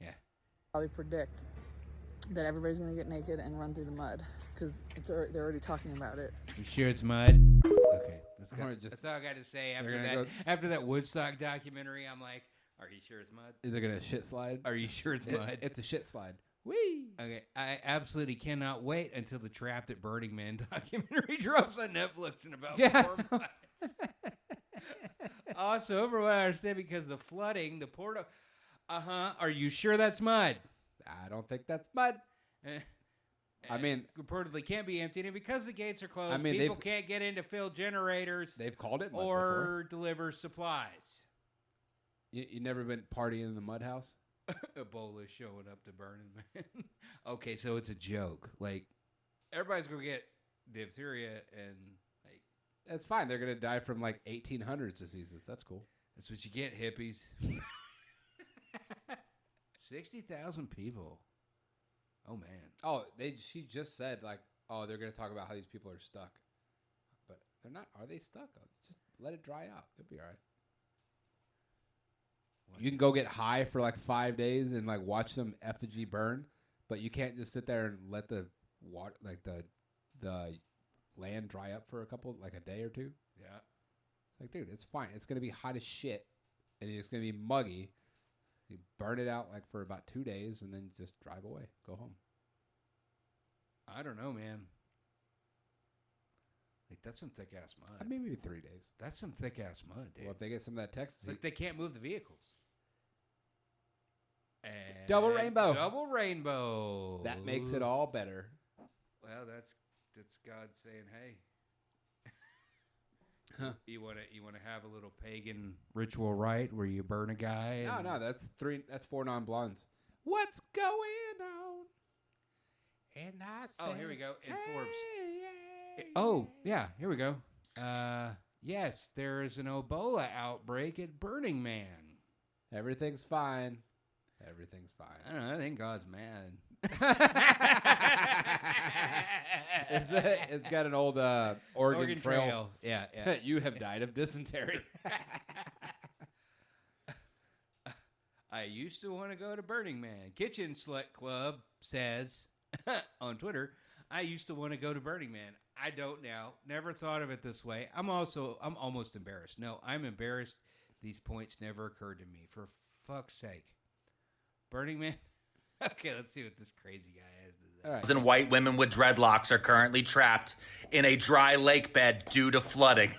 Yeah. probably predict that everybody's gonna get naked and run through the mud because they're already talking about it. You sure it's mud? Okay. Or just- That's all I got to say after gonna that. go- After that Woodstock documentary, I'm like, are you sure it's mud? Is they going to shit slide? Are you sure it's mud? It's a shit slide. Whee! Okay, I absolutely cannot wait until the Trapped at Burning Man documentary drops on Netflix in about Yeah. 4 months. Also, over what I understand, because the flooding, the port. Are you sure that's mud? I don't think that's mud. I mean, reportedly can't be emptied, and because the gates are closed, I mean, people they've- can't get in to fill generators they've called it mud before. or deliver supplies. You never been partying in the mud house? Ebola showing up to Burning Man. Okay, so it's a joke. Like, everybody's gonna get diphtheria and like That's fine. They're going to die from like 1800s diseases. That's cool. that's what you get, hippies. 60,000 people. Oh man. Oh, she just said like, oh, they're going to talk about how these people are stuck. But they're not. Are they stuck? Just let it dry out. It'll be all right. You can go get high for like 5 days and like watch some effigy burn, but you can't just sit there and let the water, like the land dry up for a day or two. Yeah. It's like, dude, it's fine. It's gonna be hot as shit, and it's gonna be muggy. You burn it out like for about 2 days, and then just drive away, go home. I don't know, man. Like, that's some thick ass mud. Maybe 3 days. That's some thick ass mud, dude. Well, if they get some of that Texas Like, heat. they can't move the vehicles. And Double rainbow. Double rainbow. That makes it all better. Well, that's God saying, hey. Huh. You want to have a little pagan ritual rite where you burn a guy? No, that's 4 non-blondes. What's going on? And I say, Oh, here we go. In hey, Forbes. yeah, Oh, yeah, here we go. Yes, there is an Ebola outbreak at Burning Man. Everything's fine. Everything's fine. I don't know. I think God's mad. It's got an old Oregon Trail. Yeah, yeah. You have died of dysentery. I used to want to go to Burning Man. Kitchen Slut Club says on Twitter, I used to want to go to Burning Man. I don't now. Never thought of it this way. I'm almost embarrassed. No, I'm embarrassed. These points never occurred to me. For fuck's sake. Burning Man? Okay, let's see what this crazy guy has to say. All right. And white women with dreadlocks are currently trapped in a dry lake bed due to flooding.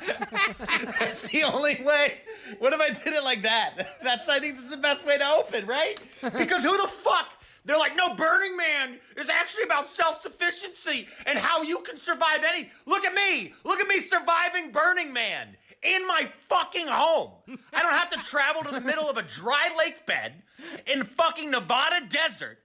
That's the only way. What if I did it like that? I think this is the best way to open, right? Because who the fuck? They're like, no, Burning Man is actually about self-sufficiency and how you can survive any. Look at me surviving Burning Man in my fucking home. I don't have to travel to the middle of a dry lake bed in fucking Nevada desert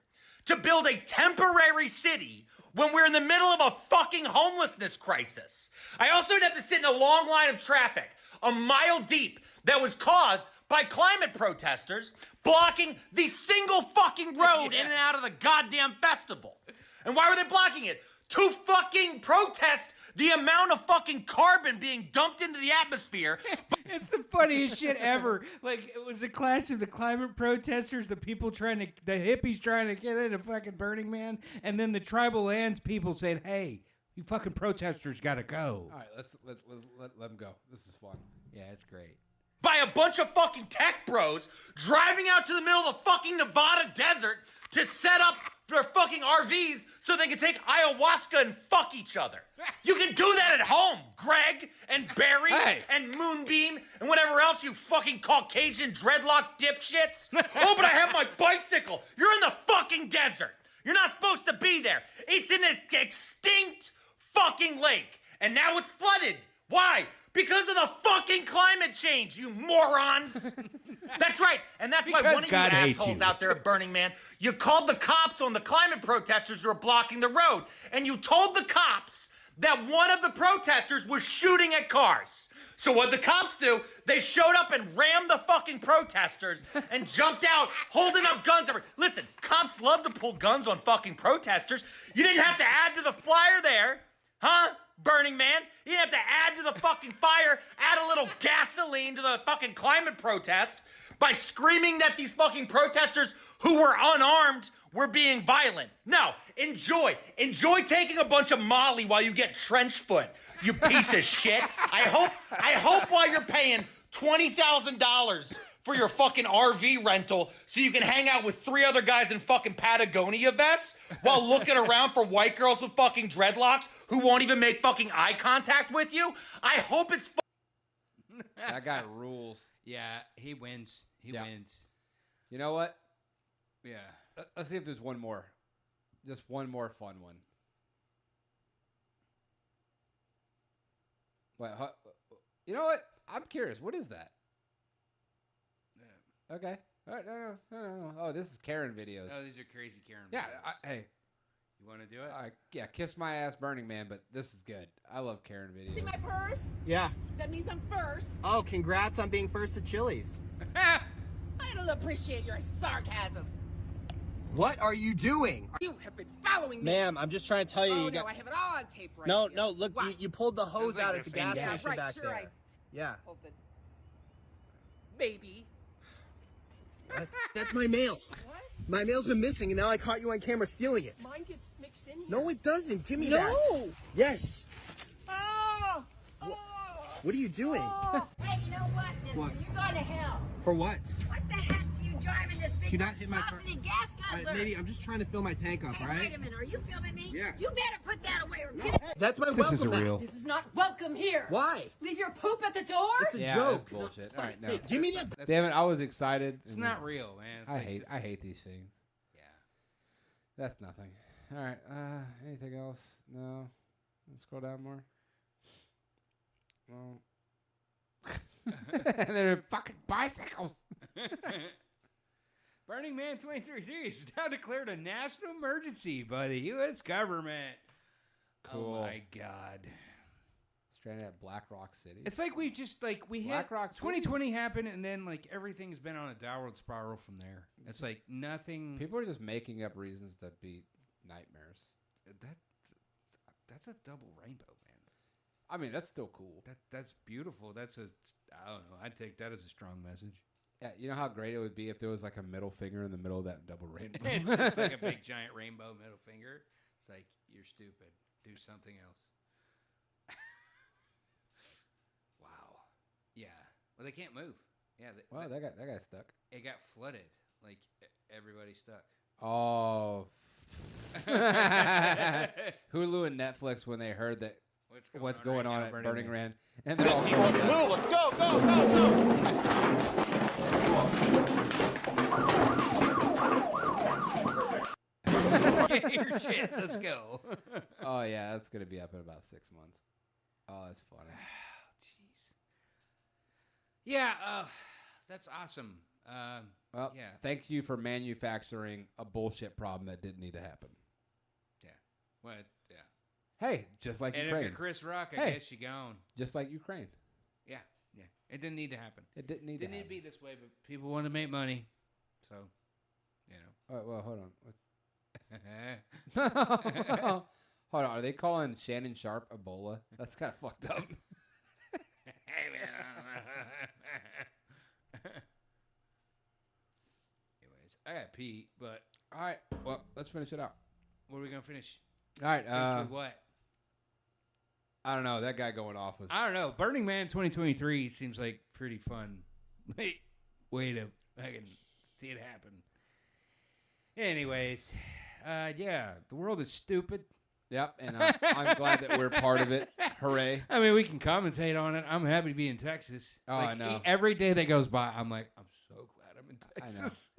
to build a temporary city when we're in the middle of a fucking homelessness crisis. I also would have to sit in a long line of traffic, a mile deep, that was caused by climate protesters blocking the single fucking road in and out of the goddamn festival. And why were they blocking it? To fucking protest the amount of fucking carbon being dumped into the atmosphere. It's the funniest shit ever. Like, it was a class of the climate protesters, the hippies trying to get into fucking Burning Man, and then the tribal lands people said, hey, you fucking protesters gotta go. All right, let them go. This is fun. Yeah, it's great. By a bunch of fucking tech bros driving out to the middle of the fucking Nevada desert to set up their fucking RVs so they can take ayahuasca and fuck each other. You can do that at home, Greg and Barry and Moonbeam and whatever else you fucking Caucasian dreadlock dipshits. Oh, but I have my bicycle. You're in the fucking desert. You're not supposed to be there. It's in an extinct fucking lake. And now it's flooded. Why? Because of the fucking climate change, you morons! That's right, and that's why one of you assholes out there at Burning Man, you called the cops on the climate protesters who are blocking the road, and you told the cops that one of the protesters was shooting at cars. So what'd the cops do? They showed up and rammed the fucking protesters and jumped out holding up guns. Listen, cops love to pull guns on fucking protesters. You didn't have to add to the flyer there, huh? Burning Man. You didn't have to add to the fucking fire, add a little gasoline to the fucking climate protest by screaming that these fucking protesters who were unarmed were being violent. No, enjoy taking a bunch of Molly while you get trench foot, you piece of shit. I hope while you're paying $20,000 for your fucking RV rental so you can hang out with 3 other guys in fucking Patagonia vests while looking around for white girls with fucking dreadlocks who won't even make fucking eye contact with you. I hope it's That guy rules. Yeah, he wins. He wins. You know what? Yeah. Let's see if there's one more. Just one more fun one. Wait, you know what? I'm curious. What is that? Okay. All right. No. Oh, this is Karen videos. Oh, these are crazy Karen videos. Yeah. Hey. You want to do it? Yeah. Kiss my ass, Burning Man. But this is good. I love Karen videos. See my purse? Yeah. That means I'm first. Oh, congrats on being first at Chili's. I don't appreciate your sarcasm. What are you doing? You have been following me. Ma'am, I'm just trying to tell you. Oh, you no, got... I have it all on tape right No, here. no, look, you pulled the hose out at the gas yeah, station right, back sure there. Yeah. Hold it. Maybe. What? That's my mail. What? My mail's been missing, and now I caught you on camera stealing it. Mine gets mixed in here. No, it doesn't. Give me that. No. Yes. Oh. What are you doing? Oh. Hey, you know what, mister? What? You're going to hell. For what? What the heck do you driving this big Do not hit my car. monstrosity gas guzzler. Lady, I'm just trying to fill my tank up, Hey, all right? wait a minute, are you filming me? Yeah. You better put that away or give it. That's my This welcome isn't mat. real. This is not welcome here. Why? Leave your poop at the door? It's a Yeah, joke. that's bullshit. All right, no. Hey, give me that. Damn it, I was excited. It's and not real, man. It's I like, hate this I is- hate these things. Yeah. That's nothing. All right. Anything else? No. Let's scroll down more. Well. They're fucking bicycles. Burning Man 2023 is now declared a national emergency by the U.S. government. Cool. Oh my God. Stranded at Black Rock City. It's like we've just like we had Black Rock City? 2020 happened and then like everything's been on a downward spiral from there. It's like nothing. People are just making up reasons to beat nightmares. That's a double rainbow, man. I mean, that's still cool. That's beautiful. I don't know. I'd take that as a strong message. Yeah, you know how great it would be if there was like a middle finger in the middle of that double rainbow. It's like a big giant rainbow middle finger. It's like you're stupid. Do something else. Wow. Yeah. Well, they can't move. Yeah. Wow, that guy's stuck. It got flooded. Like everybody's stuck. Oh. Hulu and Netflix when they heard that what's going on at Burning Man, and they're all going nuts. Let's go, go, go, Get your shit. Let's go. Oh yeah, that's gonna be up in about 6 months. Oh, that's funny. Jeez. Yeah. That's awesome. Well, yeah. thank you for manufacturing a bullshit problem that didn't need to happen. Yeah. What? Yeah. Hey, just like And Ukraine. if you're Chris Rock, I Hey. guess you're gone. Just like Ukraine. Yeah. Yeah. It didn't need to happen. It didn't need Didn't to need to happen. be this way, but people want to make money. So, you know. Oh, well, hold on. Hold on. Are they calling Shannon Sharp Ebola? That's kind of fucked up. Hey, man. Anyways, I got pee, but All right. Well, let's finish it out. what are we going to finish? All right. Finish with what? I don't know. That guy going off was. I don't know. Burning Man 2023 seems like pretty fun. Wait a I can see it happen. Anyways, yeah, the world is stupid. Yep, and I'm glad that we're part of it. Hooray! I mean, we can commentate on it. I'm happy to be in Texas. Oh, I know. Every day that goes by, I'm like, I'm so glad I'm in Texas.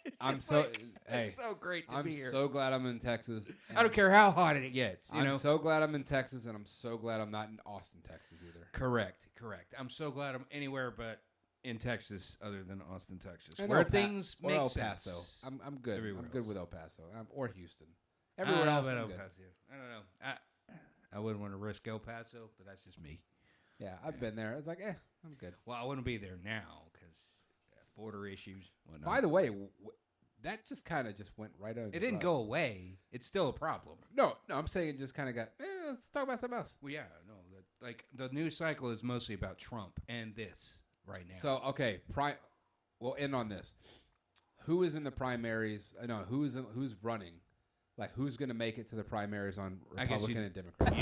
It's I'm just so like, hey. it's so great to I'm be here. so glad I'm in Texas. and I don't care how hot it gets. You I'm know. so glad I'm in Texas, and I'm so glad I'm not in Austin, Texas either. Correct. I'm so glad I'm anywhere but in Texas, other than Austin, Texas, And where El Pa- things or make El sense. Paso. I'm good. Everywhere I'm good else. with El Paso or Houston. I Everywhere don't know else, about I'm El good. Paso. I don't know. I wouldn't want to risk El Paso, but that's just me. Yeah, I've been there. It's like, I'm good. Well, I wouldn't be there now because border issues. Whatnot. By the way, that just kind of just went right under. It didn't go away. It's still a problem. No, I'm saying it just kind of got. Let's talk about something else. Well, yeah, no. Like the news cycle is mostly about Trump and this right now. So okay, we'll end on this. Who is in the primaries? No, who's running? Like who's going to make it to the primaries on I guess Republican you- and Democrat?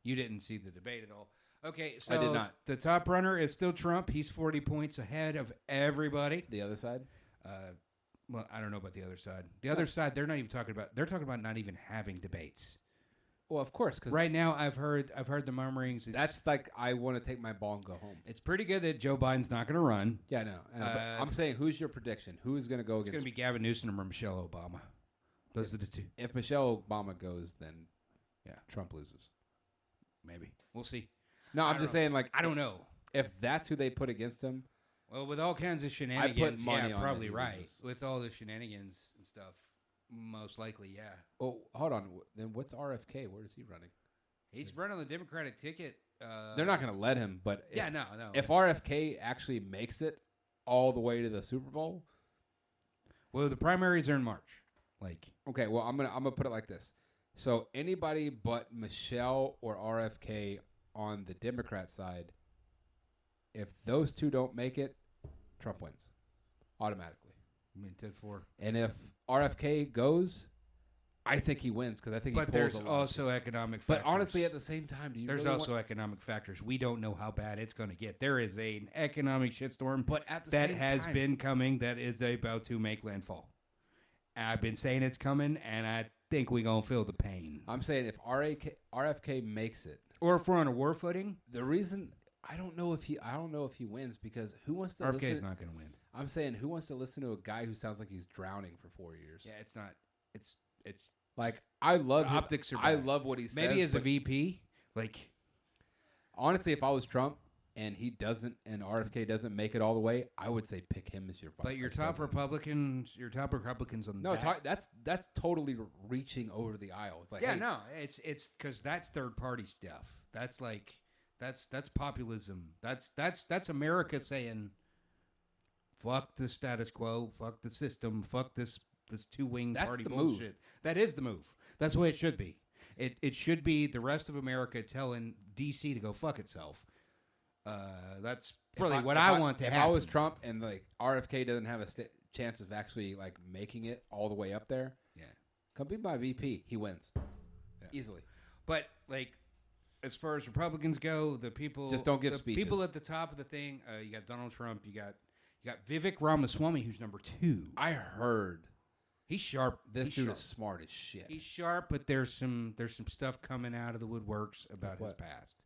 You didn't see the debate at all. Okay, so I did not. The top runner is still Trump. He's 40 points ahead of everybody. The other side? Well, I don't know about the other side. The other side, they're not even talking about. They're talking about not even having debates. Well, of course, because Right now, I've heard the murmurings. that's like I want to take my ball and go home. It's pretty good that Joe Biden's not going to run. Yeah, I know. But I'm saying, who's your prediction? Who's going to go It's going against? to be Gavin Newsom or Michelle Obama. Those are the two. If Michelle Obama goes, then Yeah. Trump loses. Maybe we'll see. No, I'm don't just know. saying, like, I don't know. if that's who they put against him. Well, with all kinds of shenanigans, money yeah, on probably that he right. loses. With all the shenanigans and stuff, most likely, yeah. Oh, hold on. Then what's RFK? Where is he running? He's running on the Democratic ticket. They're not going to let him, but Yeah, no. if RFK actually makes it all the way to the Super Bowl, Well, the primaries are in March. Like, okay, well, I'm gonna put it like this. So anybody but Michelle or RFK on the Democrat side, if those two don't make it, Trump wins automatically. I mean, 10-4. And if RFK goes, I think he wins because I think. But he there's pulls a lot. also economic factors. But honestly, at the same time, there's also economic factors. We don't know how bad it's going to get. There is an economic shitstorm But at the that same has time, been coming. That is about to make landfall. I've been saying it's coming, and I think we're gonna feel the pain. I'm saying if RFK makes it, or if we're on a war footing, the reason I don't know if he wins because who wants to? RFK is not going to win. I'm saying who wants to listen to a guy who sounds like he's drowning for 4 years? Yeah, it's not. It's like I love him. optics are I bad. love what he says. Maybe as a VP, like honestly, if I was Trump and he doesn't and RFK doesn't make it all the way, I would say pick him as your. But your top Republicans on no, that. that's totally reaching over the aisle. It's like Yeah, hey, no, it's because that's third party stuff. That's like that's populism. That's America saying, "Fuck the status quo, fuck the system, fuck this two-wing That's party the move. bullshit." That is the move. That's the way it should be. It should be the rest of America telling DC to go fuck itself. That's probably what I want to happen. If I was Trump and like RFK doesn't have a chance of actually like making it all the way up there, yeah, come be my VP. He wins easily. But like, as far as Republicans go, the people just don't give speeches. People at the top of the thing. You got Donald Trump. You got Vivek Ramaswamy, who's number 2. I heard he's sharp. This He's dude sharp. is smart as shit. He's sharp, but there's some stuff coming out of the woodworks about his past.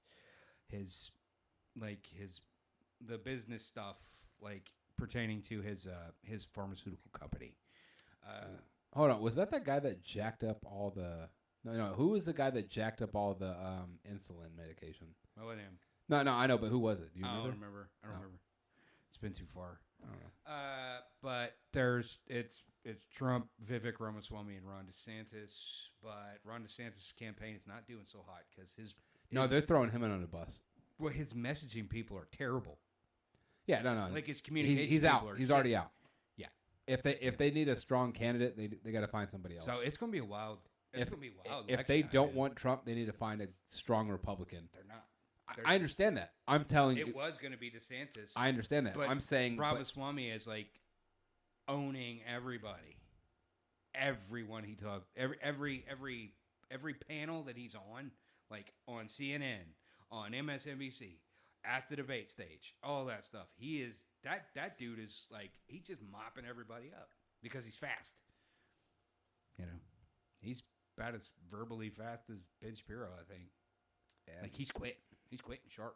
The business stuff, like pertaining to his pharmaceutical company. Hold on, was that guy that jacked up all the? No. Who was the guy that jacked up all the insulin medication? What name? No, I know, but who was it? Do you I don't remember? remember. It's been too far. I don't know. But it's Trump, Vivek Ramaswamy, and Ron DeSantis. But Ron DeSantis' campaign is not doing so hot because they're throwing him in on the bus. Well, his messaging people are terrible. Yeah, no. Like his communication. He's out. people are He's shit. already out. Yeah. If they need a strong candidate, they got to find somebody else. So it's gonna be a wild. It's gonna be wild. If they don't want Trump, they need to find a strong Republican. They're not. I understand that. I'm telling you, it was going to be DeSantis. I understand that. But I'm saying Ramaswamy is like owning everybody, everyone he talked, every panel that he's on, like on CNN, on MSNBC, at the debate stage, all that stuff. He is that dude is like he's just mopping everybody up because he's fast. You know, he's about as verbally fast as Ben Shapiro, I think. Yeah. Like he's quick. He's quick and sharp.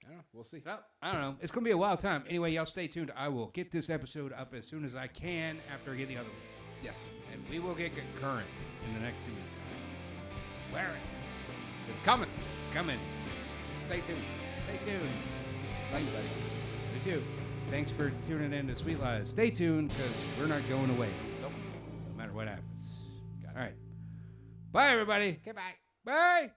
I don't know. We'll see. Well, I don't know. It's going to be a wild time. Anyway, y'all stay tuned. I will get this episode up as soon as I can after I get the other one. Yes. And we will get current in the next 2 weeks. I swear it. It's coming. It's coming. Stay tuned. Stay tuned. Thank you, buddy. You too. Thanks for tuning in to Sweet Lies. Stay tuned because we're not going away. Nope. No matter what happens. All right. Bye, everybody. Okay, bye. Bye.